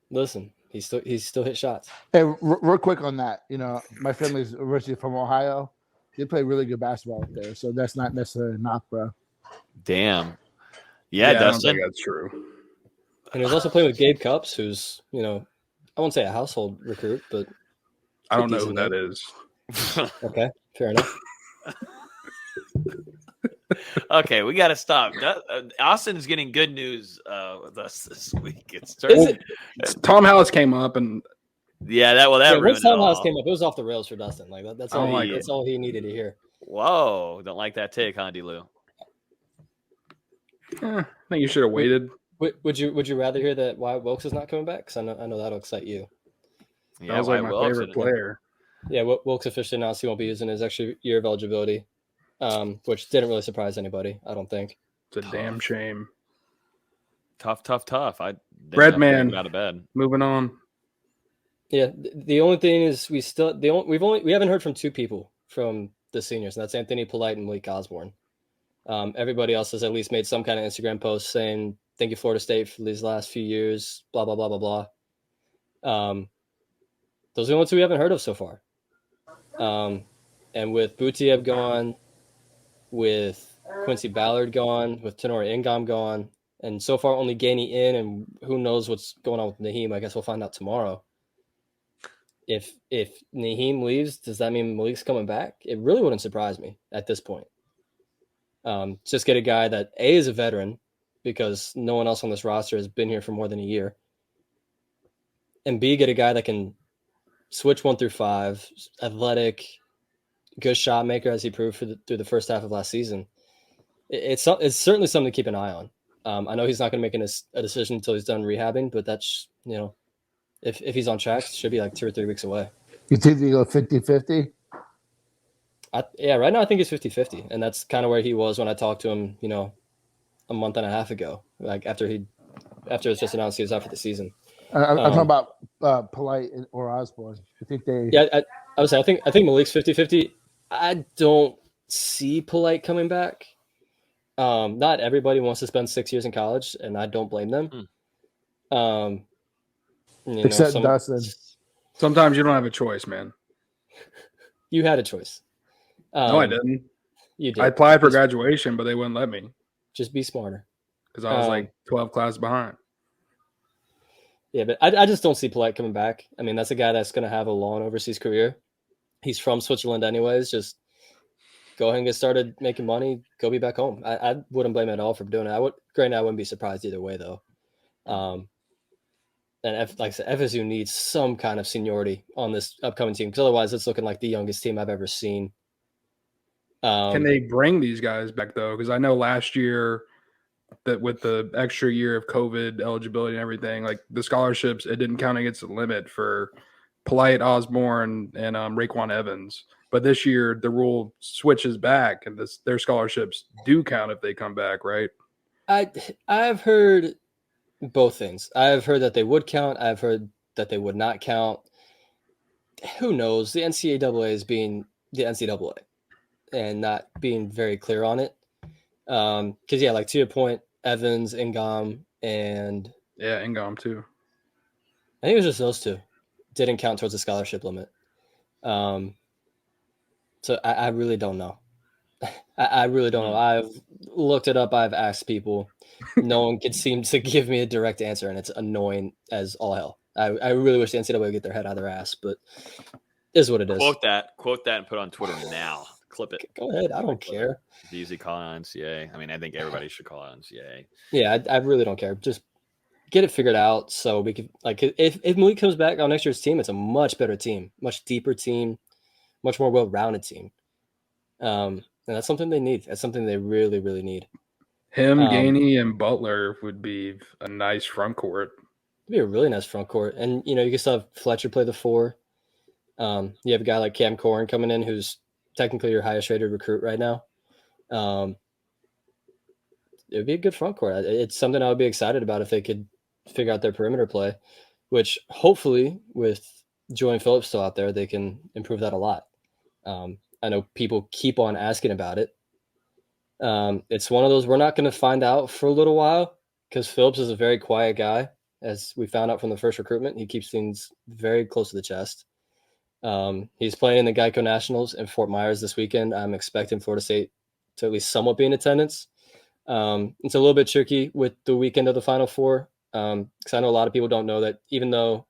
Listen, he's still hit shots. Hey, real quick on that. My family's originally from Ohio. They play really good basketball up there, so that's not necessarily a knock, bro. Damn. Yeah, Dustin. I don't think that's true. And he was also playing with Gabe Cups, who's I won't say a household recruit, but I don't know who that is. Okay, fair enough. Okay, we got to stop. Austin is getting good news with us this week. Tom House came up, and once Tom House came up, it was off the rails for Dustin. Like that's all. That's all he needed to hear. Whoa! Don't like that take, huh, D-Lou? I think you should have waited. Would you rather hear that Wyatt Wilkes is not coming back? Because I know that'll excite you. Yeah, that was like my favorite player. Yeah, Wilkes officially announced he won't be using his extra year of eligibility. Which didn't really surprise anybody, I don't think. It's a damn shame. Tough. Breadman out of bed. Moving on. Yeah, the only thing is we haven't heard from two people from the seniors, and that's Anthony Polite and Malik Osborne. Everybody else has at least made some kind of Instagram post saying thank you Florida State for these last few years, blah blah blah blah blah. Those are the ones we haven't heard of so far. And with Boutiab gone, with Quincy Ballard gone, with Tenor Ingam gone, and so far only Gainey in, and who knows what's going on with Naheem. I guess we'll find out tomorrow. If Naheem leaves, does that mean Malik's coming back? It really wouldn't surprise me at this point. Just get a guy that is a veteran, because no one else on this roster has been here for more than a year. and B, get a guy that can switch 1 through 5, athletic, good shot maker as he proved through the first half of last season. It's certainly something to keep an eye on. I know he's not going to make a decision until he's done rehabbing, but that's, if he's on track, it should be like 2 or 3 weeks away. You think they go 50-50? Yeah, right now I think he's 50-50, and that's kind of where he was when I talked to him, a month and a half ago, like after it's just announced he was out for the season. I'm talking about Polite or Osborne. I think they. Yeah, I would say I think Malik's 50-50. I don't see Polite coming back. Not everybody wants to spend 6 years in college, and I don't blame them. Except Dustin. Sometimes you don't have a choice, man. You had a choice. No, I didn't. You did. I applied for graduation, but they wouldn't let me. Just be smarter. Because I was like 12 classes behind. Yeah, but I just don't see Polite coming back. I mean, that's a guy that's going to have a long overseas career. He's from Switzerland anyways. Just go ahead and get started making money. Go be back home. I wouldn't blame him at all for doing it. Granted, I wouldn't be surprised either way, though. And like I said, FSU needs some kind of seniority on this upcoming team, because otherwise it's looking like the youngest team I've ever seen. Can they bring these guys back, though? Because I know last year that with the extra year of COVID eligibility and everything, like the scholarships, it didn't count against the limit for Polite, Osborne, and Raekwon Evans. But this year the rule switches back, and their scholarships do count if they come back, right? I've heard both things. I've heard that they would count. I've heard that they would not count. Who knows? The NCAA is being the NCAA and not being very clear on it. Because, yeah, like to your point, Evans, Ingam, and... Yeah, Ingam, too. I think it was just those two. Didn't count towards the scholarship limit. So I really don't know. I really don't know. I've looked it up. I've asked people. No one could seem to give me a direct answer, and it's annoying as all hell. I really wish the NCAA would get their head out of their ass, but it is what it is. Quote that, and put it on Twitter now. Clip it. Go ahead. I don't care. Easy calling on NCAA. I mean, I think everybody should call out NCAA. Yeah, I really don't care. Just get it figured out so we could, like, if Malik comes back on next year's team, it's a much better team, much deeper team, much more well-rounded team. And that's something they need. That's something they really, really need. Him, Gainey, and Butler would be a nice front court. It'd be a really nice front court. And, you can still have Fletcher play the 4. You have a guy like Cam Corrin coming in, who's technically your highest rated recruit right now. It would be a good front court. It's something I would be excited about if they could figure out their perimeter play, which hopefully with Julian Phillips still out there, they can improve that a lot. I know people keep on asking about it. It's one of those we're not going to find out for a little while, because Phillips is a very quiet guy, as we found out from the first recruitment. He keeps things very close to the chest. He's playing in the Geico Nationals in Fort Myers this weekend. I'm expecting Florida State to at least somewhat be in attendance. It's a little bit tricky with the weekend of the Final Four, because I know a lot of people don't know that even though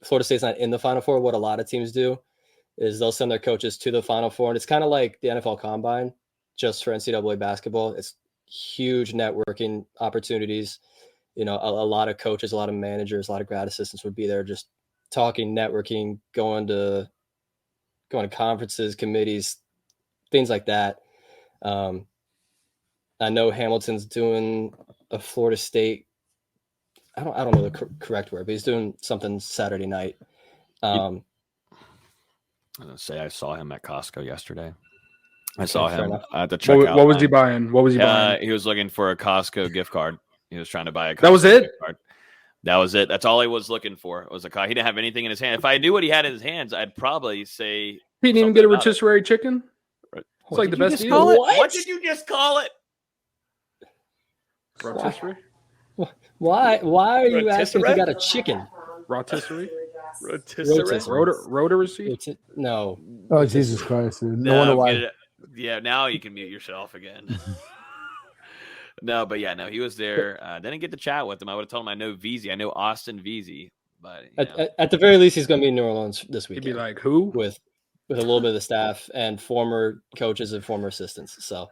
Florida State's not in the Final Four, what a lot of teams do is they'll send their coaches to the Final Four. And it's kind of like the NFL Combine, just for NCAA basketball. It's huge networking opportunities. A lot of coaches, a lot of managers, a lot of grad assistants would be there just talking, networking, going to conferences, committees, things like that. I know Hamilton's doing a Florida State. I don't know the correct word, but he's doing something Saturday night. I was gonna say I saw him at Costco yesterday. I saw him at the checkout. What was he buying? What was he buying? He was looking for a Costco gift card. He was trying to buy a Costco That was it? gift card. That was it. That's all he was looking for. It was a car. He didn't have anything in his hand. If I knew what he had in his hands, I'd probably say he didn't even get a rotisserie chicken. It's like the best deal. What did you just call it? Rotisserie. Why are you asking if he got a chicken? Rotisserie. Rotisserie. No. Oh, Jesus Christ, dude. No wonder why. Yeah, now you can mute yourself again. No, but yeah, no, he was there. Didn't get to chat with him. I would have told him I know VZ. I know Austin VZ. But at the very least, he's going to be in New Orleans this weekend. He'd be like, who? With a little bit of the staff and former coaches and former assistants. So,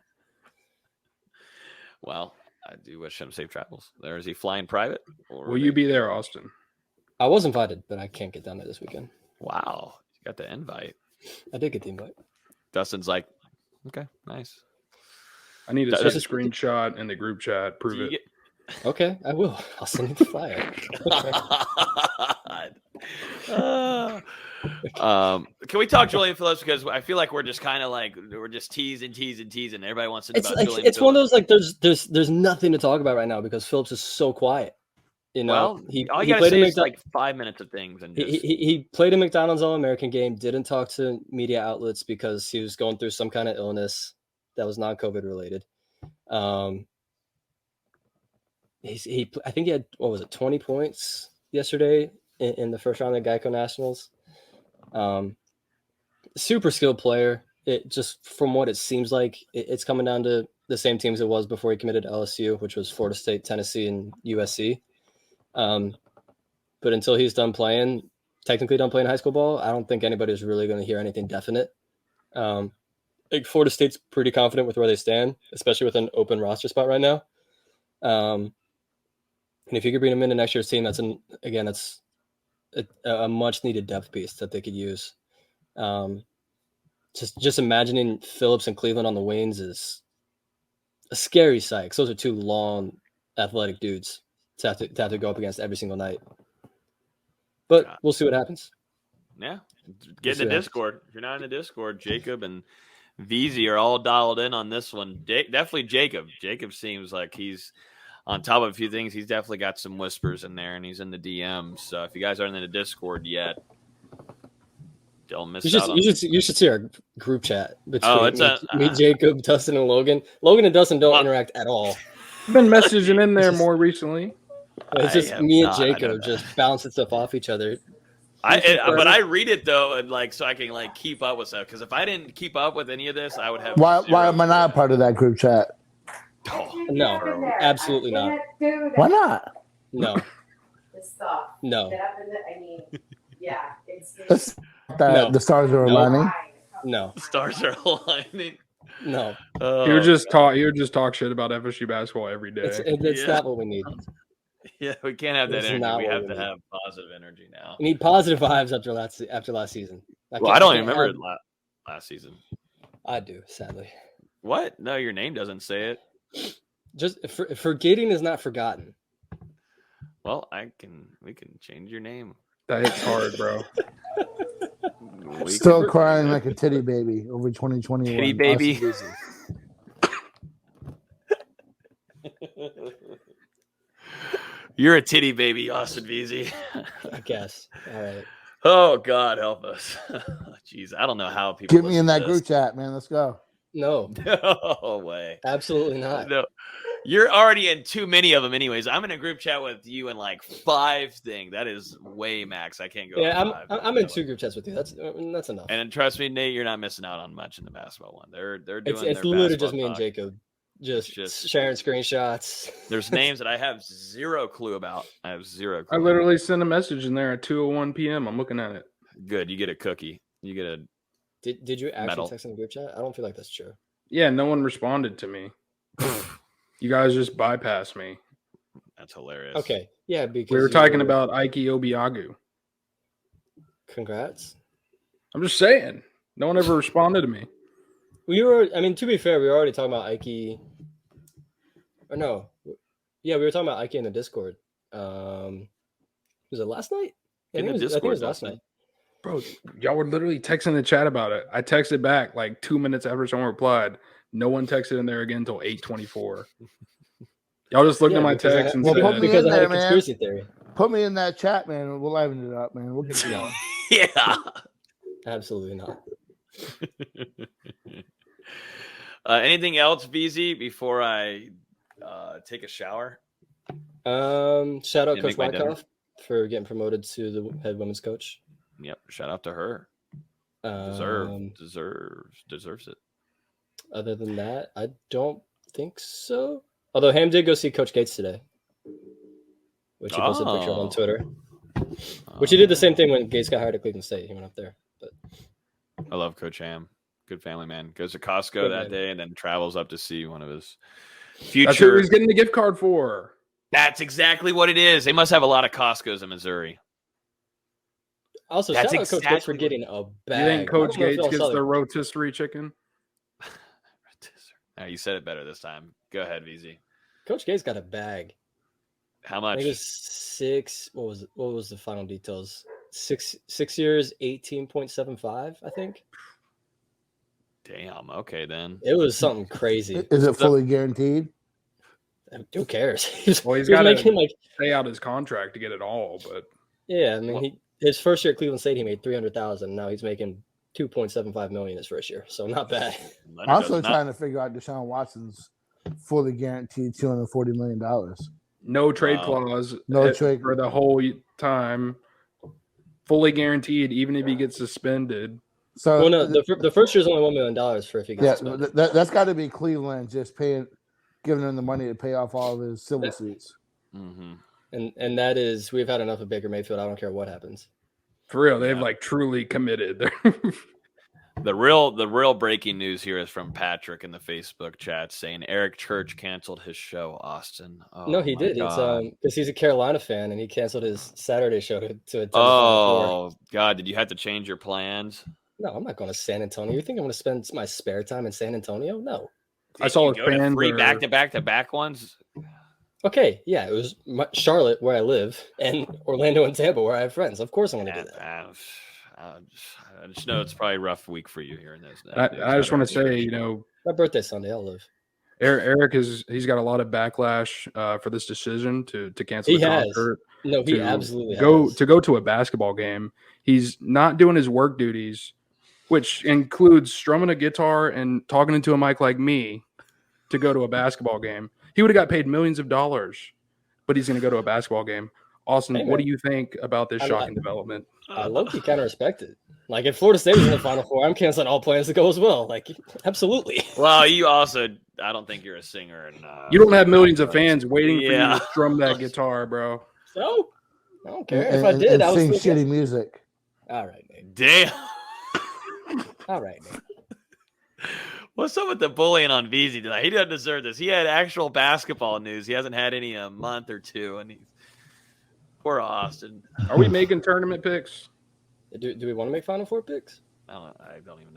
well, I do wish him safe travels. There, is he flying private? Will you be there, Austin? I was invited, but I can't get down there this weekend. Wow, you got the invite. I did get the invite. Dustin's like, okay, nice. I need to send a screenshot in the group chat. Prove it. Okay, I will. I'll send you the flyer. Can we talk Julian Phillips, because I feel like we're just kind of like we're just teasing. Everybody wants to know about Julian It's Phillips. one of those like there's nothing to talk about right now because Phillips is so quiet. You know, well, he all you gotta played say in is like 5 minutes of things, and just... he played a McDonald's All-American game. Didn't talk to media outlets because he was going through some kind of illness that was non-COVID related. I think he had 20 points yesterday in the first round of the Geico Nationals. Super skilled player. It just from what it seems like, it's coming down to the same teams it was before he committed to LSU, which was Florida State, Tennessee, and USC. But until he's technically done playing high school ball, I don't think anybody's really going to hear anything definite. Like Florida State's pretty confident with where they stand, especially with an open roster spot right now. And if you could bring him into next year's team, that's a much needed depth piece that they could use. Just imagining Phillips and Cleveland on the wings is a scary sight, because those are two long, athletic dudes to have to go up against every single night. But we'll see what happens. Yeah, get in the Discord. If you're not in the Discord, Jacob and VZ are all dialed in on this one. Definitely Jacob. Jacob seems like he's on top of a few things. He's definitely got some whispers in there, and he's in the DMs. So if you guys aren't in the Discord yet, don't miss out. You should see our group chat between me, Jacob, Dustin, and Logan. Logan and Dustin don't interact at all. I've been messaging in there more recently. It's just me and Jacob just bouncing stuff off each other. But I read it though, and like so I can like keep up with stuff. Because if I didn't keep up with any of this, I would have. Why am I not part of that group chat? No, absolutely not. Why not? No. No. The stars are aligning. No. The stars are aligning. No. He would just talk shit about FSU basketball every day. It's not what we need. Yeah, we can't have that energy. We have to have positive energy now. We need positive vibes after last season. Well, I don't even remember last season. I do, sadly. What? No, your name doesn't say it. Just forgetting is not forgotten. Well, we can change your name. That hits hard, bro. Still crying like a titty baby over 2021. Titty baby. You're a titty baby, Austin VZ. I guess. All right. Oh, God, help us. Jeez, I don't know how people get me in that group chat, man. Let's go. No. No way. Absolutely not. No. You're already in too many of them anyways. I'm in a group chat with you in like 5 things. That is way max. I can't go. Yeah, I'm in 2 group chats with you. That's enough. And trust me, Nate, you're not missing out on much in the basketball one. They're doing it's literally just me and Jacob. Just sharing screenshots. There's names that I have zero clue about. I have zero clue. I literally sent a message in there at 2:01 p.m. I'm looking at it. Good. You get a cookie. You get a Did you actually text in the group chat? I don't feel like that's true. Yeah, no one responded to me. You guys just bypassed me. That's hilarious. Okay. Yeah, because we were talking about Ike Obiagu. Congrats. I'm just saying. No one ever responded to me. To be fair, we were already talking about Ike. Or no. Yeah, we were talking about Ike in the Discord. Was it last night? I think it was last night. Bro, y'all were literally texting the chat about it. I texted back like 2 minutes after someone replied. No one texted in there again until 8:24. Y'all just looked at my text and said, put me because in I had there, a conspiracy theory. Put me in that chat, man. We'll liven it up, man. We'll get it going. Yeah. Absolutely not. Anything else, VZ, before I take a shower? Shout out Coach Wyckoff for getting promoted to the head women's coach. Yep, shout out to her. Deserves it. Other than that, I don't think so. Although Ham did go see Coach Gates today, which he posted a picture of on Twitter. Which he did the same thing when Gates got hired at Cleveland State. He went up there. But I love Coach Ham. Good family man. Goes to Costco that day and then travels up to see one of his future. That's who he's getting the gift card for. That's exactly what it is. They must have a lot of Costcos in Missouri. Also, That's shout out Coach Gates for exactly getting a bag. You think I Coach don't know if Gates y'all gets saw the that. rotisserie chicken? You said it better this time. Go ahead, VZ. Coach Gates got a bag. How I much? think it was 6. What was the final details? 6 years, 18.75, I think. Damn. Okay, then. It was something crazy. Is it fully guaranteed? Who cares? He Well, he's was got making to like stay out his contract to get it all, but yeah. I mean, his first year at Cleveland State, he made $300,000. Now he's making $2.75 million his first year, so not bad. I'm also trying to figure out Deshaun Watson's fully guaranteed $240 million. no trade clause. No trade for the whole time. Fully guaranteed, even if he gets suspended. So well, no, the first year is only $1 million for if he gets suspended. That's got to be Cleveland just giving him the money to pay off all of his civil suits. Mm-hmm. And that is, we've had enough of Baker Mayfield. I don't care what happens. For real, they've like truly committed. The real breaking news here is from Patrick in the Facebook chat saying Eric Church canceled his show, Austin. Oh, no, he did. God. It's because he's a Carolina fan and he canceled his Saturday show to attend. Oh God, did you have to change your plans? No, I'm not going to San Antonio. You think I'm going to spend my spare time in San Antonio? No. I saw a fan 3 back-to-back ones. Okay, yeah, it was Charlotte where I live and Orlando and Tampa where I have friends. Of course, I'm going to do that. I just know it's probably a rough week for you here in those. I just want to say, my birthday's Sunday. I'll live. Eric he's got a lot of backlash for this decision to cancel He the has. concert. No, he absolutely has. To go to a basketball game. He's not doing his work duties, which includes strumming a guitar and talking into a mic like me to go to a basketball game. He would have got paid millions of dollars, but he's going to go to a basketball game. Austin, what do you think about this shocking development? I low-key kind of respect it. Like, if Florida State was in the Final Four, I'm canceling all plans to go as well. Like, absolutely. Well, you also, I don't think you're a singer. And you don't have millions of fans waiting for you to strum that guitar, bro. So, I don't care. If I did, I would sing still shitty music. All right, Nate. Damn. All right, Nate. What's up with the bullying on VZ tonight? He doesn't deserve this. He had actual basketball news. He hasn't had any in a month or two, and he's poor Austin. Are we making tournament picks? Do we want to make Final Four picks? I don't even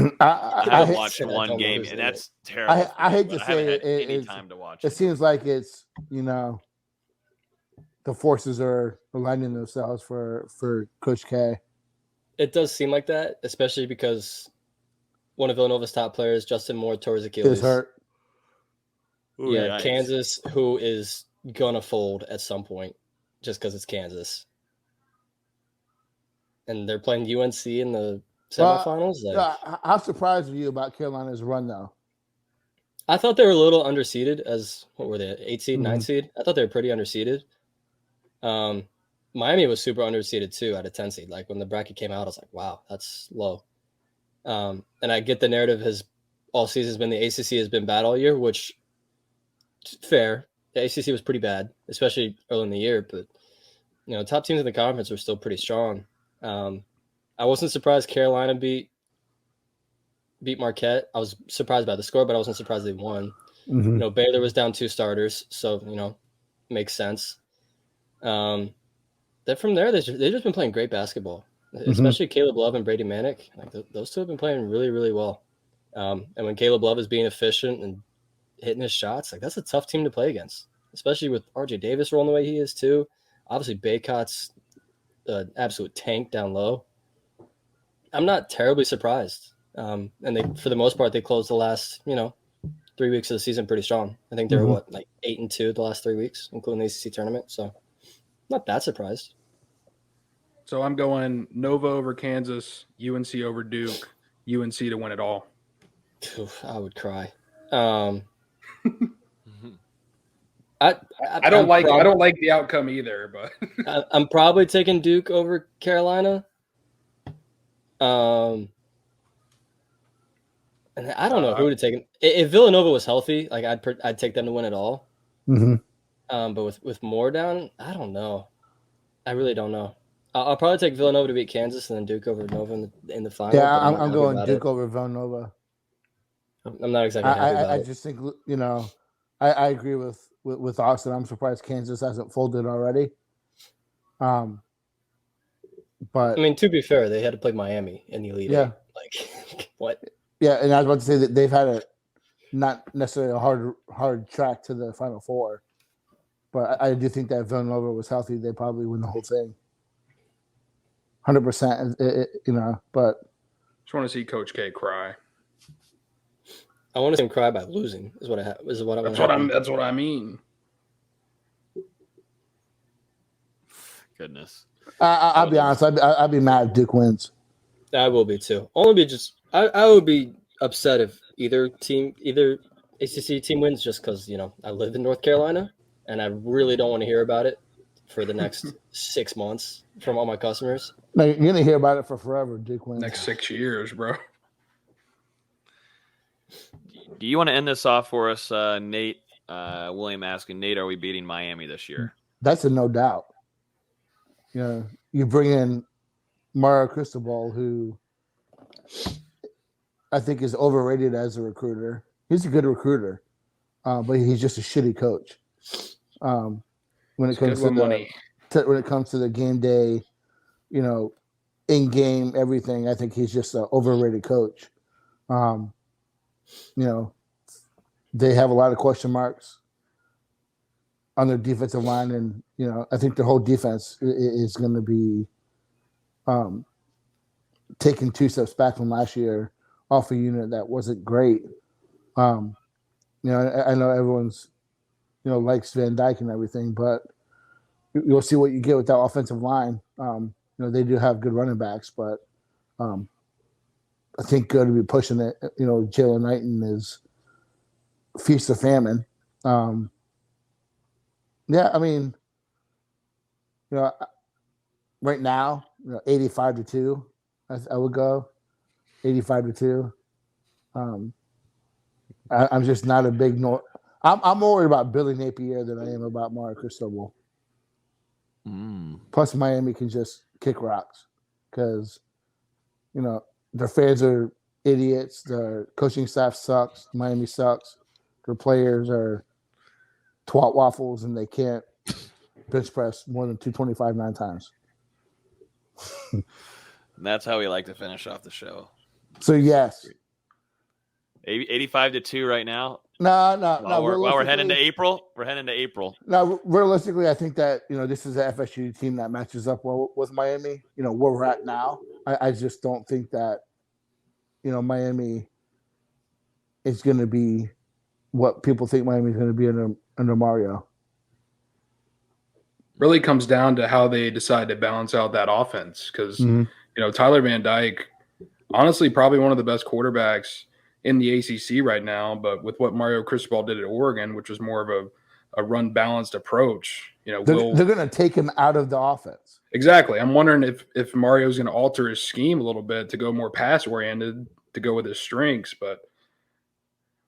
know. I watched one game, and that's terrible. I hate to say it. Any time to watch it seems like it's the forces are aligning themselves for Coach K. It does seem like that, especially because one of Villanova's top players, Justin Moore, tore his Achilles. Is hurt. Ooh, yeah, nice. Kansas, who is gonna fold at some point, just because it's Kansas, and they're playing UNC in the semifinals. How surprised were you about Carolina's run, though? I thought they were a little underseeded. As what were they, 8 seed, 9 seed? I thought they were pretty underseeded. Miami was super underseeded too at a 10 seed. Like when the bracket came out, I was like, wow, that's low. And I get the narrative all season has been the ACC has been bad all year, which fair. The ACC was pretty bad, especially early in the year. But top teams in the conference were still pretty strong. I wasn't surprised Carolina beat Marquette. I was surprised by the score, but I wasn't surprised they won. Mm-hmm. Baylor was down 2 starters, so makes sense. Then from there, they've just been playing great basketball, especially Caleb Love and Brady Manick. Like those two have been playing really, really well. And when Caleb Love is being efficient and hitting his shots, like that's a tough team to play against, especially with RJ Davis rolling the way he is too. Obviously, Baycott's an absolute tank down low. I'm not terribly surprised. And they, for the most part, they closed the last 3 weeks of the season pretty strong. I think they were 8-2 the last 3 weeks, including the ACC tournament. So not that surprised. So I'm going Nova over Kansas, UNC over Duke, UNC to win it all. I would cry. I don't like the outcome either, but I'm probably taking Duke over Carolina. And I don't know who to take. If Villanova was healthy, like I'd take them to win it all. Mm-hmm. But with Moore down, I don't know. I really don't know. I'll probably take Villanova to beat Kansas and then Duke over Nova in the final. Yeah, I'm going Duke over Villanova. I'm not exactly happy about I just think I agree with Austin. I'm surprised Kansas hasn't folded already. But I mean, to be fair, they had to play Miami in the Elite Yeah. Eight. Like, what? yeah, and I was about to say that they've had a not necessarily a hard track to the Final Four, but I do think that if Villanova was healthy, they probably win the whole thing. 100%, you know. But Just want to see Coach K cry. I want to see him cry by losing. Is what I want. That's what I mean. Goodness. I'll be honest. I'd be mad if Duke wins. I will be too. I would be upset if either ACC team wins, just because I live in North Carolina and I really don't want to hear about it for the next 6 months from all my customers. No, you're gonna hear about it for forever. Duke wins. Next 6 years, bro. Do you want to end this off for us, Nate? William asking, Nate, are we beating Miami this year? That's a no doubt. You bring in Mario Cristobal, who I think is overrated as a recruiter. He's a good recruiter, but he's just a shitty coach. When it comes to the game day, in game everything, I think he's just an overrated coach. They have a lot of question marks on their defensive line, and I think their whole defense is going to be taking 2 steps back from last year off a unit that wasn't great. I know everyone's likes Van Dyke and everything, but you'll see what you get with that offensive line. They do have good running backs, but I think good to be pushing it. Jalen Knighton is feast or famine. Yeah, I mean, right now, 85-2, I would go 85-2. I'm just not a big I'm more worried about Billy Napier than I am about Mario Cristobal. Plus, Miami can just kick rocks because their fans are idiots. Their coaching staff sucks. Miami sucks. Their players are twat waffles, and they can't bench press more than 225 9 times. And that's how we like to finish off the show. So yes, 85-2 right now. No. While we're heading to April, Now, realistically, I think that this is an FSU team that matches up well with Miami. Where we're at now, I just don't think that Miami is going to be what people think Miami is going to be under Mario. Really comes down to how they decide to balance out that offense because Tyler Van Dyke, honestly, probably one of the best quarterbacks in the ACC right now, but with what Mario Cristobal did at Oregon, which was more of a run balanced approach, they're going to take him out of the offense. Exactly. I'm wondering if Mario's going to alter his scheme a little bit to go more pass oriented, to go with his strengths, but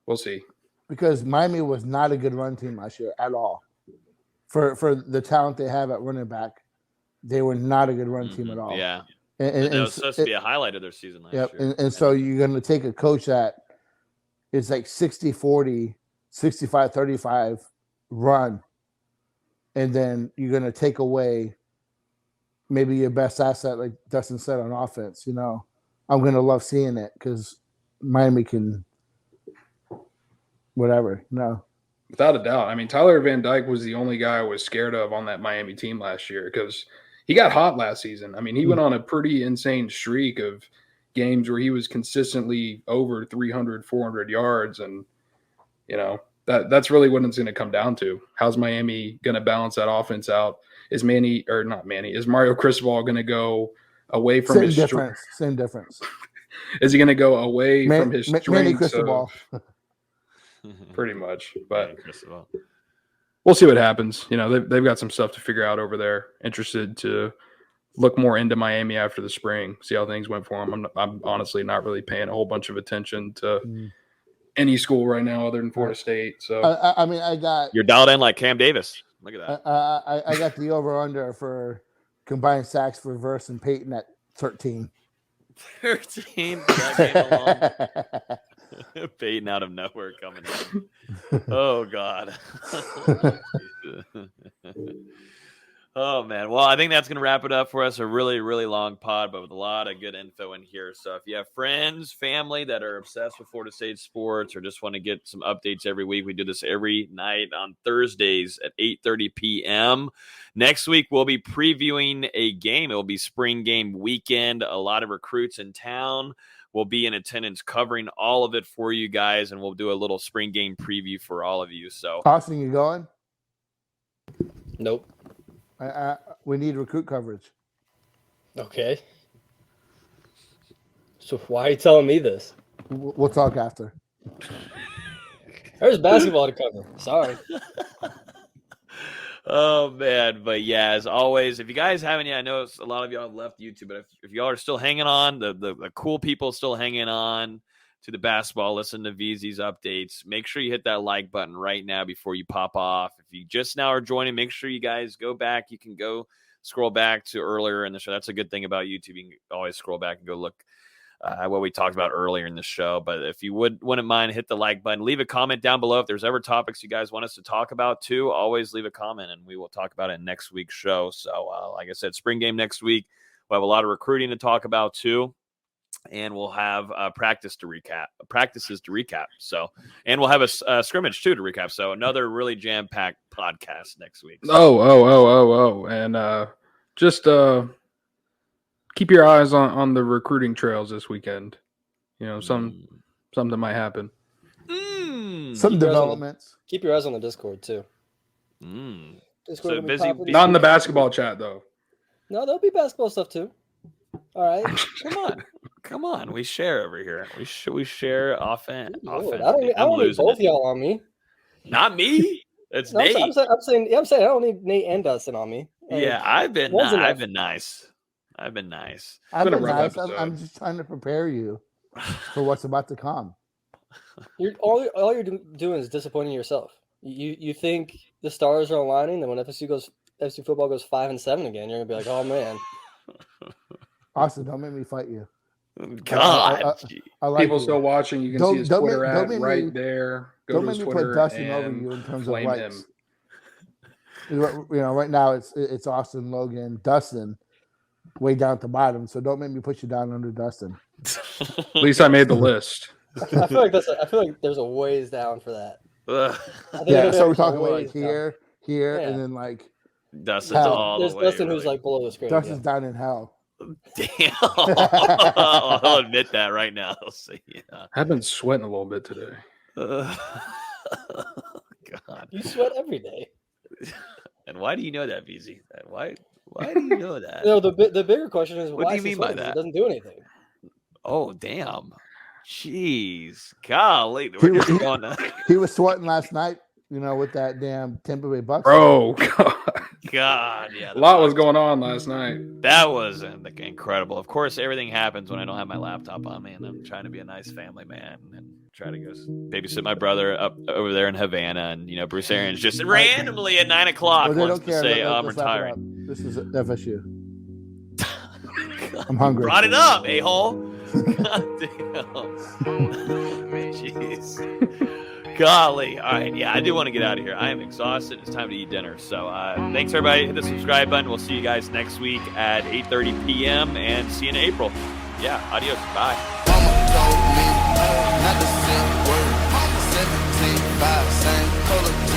we'll see. Because Miami was not a good run team last year at all. For the talent they have at running back, they were not a good run team at all. Yeah. And that was supposed to be a highlight of their season last year. And so you're going to take a coach that is like 60-40, 65-35 run, and then you're going to take away maybe your best asset, like Dustin said, on offense. I'm going to love seeing it because Miami can whatever. Without a doubt. I mean, Tyler Van Dyke was the only guy I was scared of on that Miami team last year because he got hot last season. I mean, he went on a pretty insane streak of games where he was consistently over 300, 400 yards. And, that's really what it's going to come down to. How's Miami going to balance that offense out? Is Mario Cristobal going to go away from his strength? Same difference. Is he going to go away from his strength? Manny Cristobal. Pretty much. But we'll see what happens. They've got some stuff to figure out over there. Interested to look more into Miami after the spring, see how things went for them. I'm honestly not really paying a whole bunch of attention to any school right now other than Florida State. So you're dialed in like Cam Davis. Look at that. I got the over under for combined sacks for Verse and Peyton at 13. 13. That game alone. Peyton out of nowhere coming in. Oh God. Oh, man. Well, I think that's going to wrap it up for us. A really, really long pod, but with a lot of good info in here. So if you have friends, family that are obsessed with Florida State sports or just want to get some updates every week, we do this every night on Thursdays at 8:30 p.m. Next week, we'll be previewing a game. It will be spring game weekend. A lot of recruits in town will be in attendance covering all of it for you guys, and we'll do a little spring game preview for all of you. So, Austin, you going? Nope. We need recruit coverage. Okay. So why are you telling me this? We'll talk after. There's basketball to cover. Sorry. Oh, man. But, yeah, as always, if you guys haven't yet, I know a lot of y'all have left YouTube, but if y'all are still hanging on, the cool people still hanging on to the basketball, listen to VZ's updates, make sure you hit that like button right now before you pop off. If you just now are joining, make sure you guys go back. You can go scroll back to earlier in the show. That's a good thing about YouTube. You can always scroll back and go look at what we talked about earlier in the show. But if you wouldn't mind, hit the like button. Leave a comment down below. If there's ever topics you guys want us to talk about too, always leave a comment and we will talk about it in next week's show. So like I said, spring game next week. We'll have a lot of recruiting to talk about too. And we'll have practices to recap. So, and we'll have a scrimmage too to recap. So another really jam-packed podcast next week. So. And just keep your eyes on the recruiting trails this weekend. You know, something might happen. Some developments. Keep your eyes on the Discord too. So Discord will be busy. popping. Not in the basketball chat though. No, there'll be basketball stuff too. All right. Come on. We share over here. We share offense. I don't need both y'all on me. Not me. It's No, Nate. I'm saying I don't need Nate and Dustin on me. Like, Yeah, I've been one's enough. nice. I've been nice. been a rough episode. I'm just trying to prepare you for what's about to come. all you're doing is disappointing yourself. You think the stars are aligning, then when FSU football goes 5-7 again, you're gonna be like, oh man. Austin, don't make me fight you. God, I like People you. still watching. You can see his Twitter ad right me, there. Go don't to make his me Twitter put Dustin over and you in terms of flame likes. him. You know, right now it's Austin, Logan, Dustin, way down at the bottom. So don't make me put you down under Dustin. At least I made the list. I feel like there's a ways down for that. Yeah, so we're talking about like here, Yeah. and then like Dustin's hell. all There's the way. Dustin who's like below the screen. Dustin's down in hell. Damn. I'll admit that right now. I'll say, yeah. I've been sweating a little bit today. God. You sweat every day. And why do you know that, VZ? Why do you know that? No, the bigger question is What why do you is he mean by sweating? that? It doesn't do anything. Oh, damn. Jeez. Golly. We're just going to... He was sweating last night, you know, with that damn Tampa Bay Bucks. Bro, God, yeah. a lot was going on last night. That was incredible. Of course, everything happens when I don't have my laptop on me, and I'm trying to be a nice family man and try to go babysit my brother up over there in Havana. And, you know, Bruce Arians just randomly at 9 o'clock Well, they wants don't care. to say, Let's I'm wrap it retiring. up. This is FSU. I'm hungry. Brought it up, a-hole. God damn. Jeez. Golly. All right. Yeah, I do want to get out of here. I am exhausted. It's time to eat dinner. So thanks, everybody. Hit the subscribe button. We'll see you guys next week at 8:30 p.m. and see you in April. Yeah. Adios. Bye. Mama told me not to say a word. 17, 5, same color.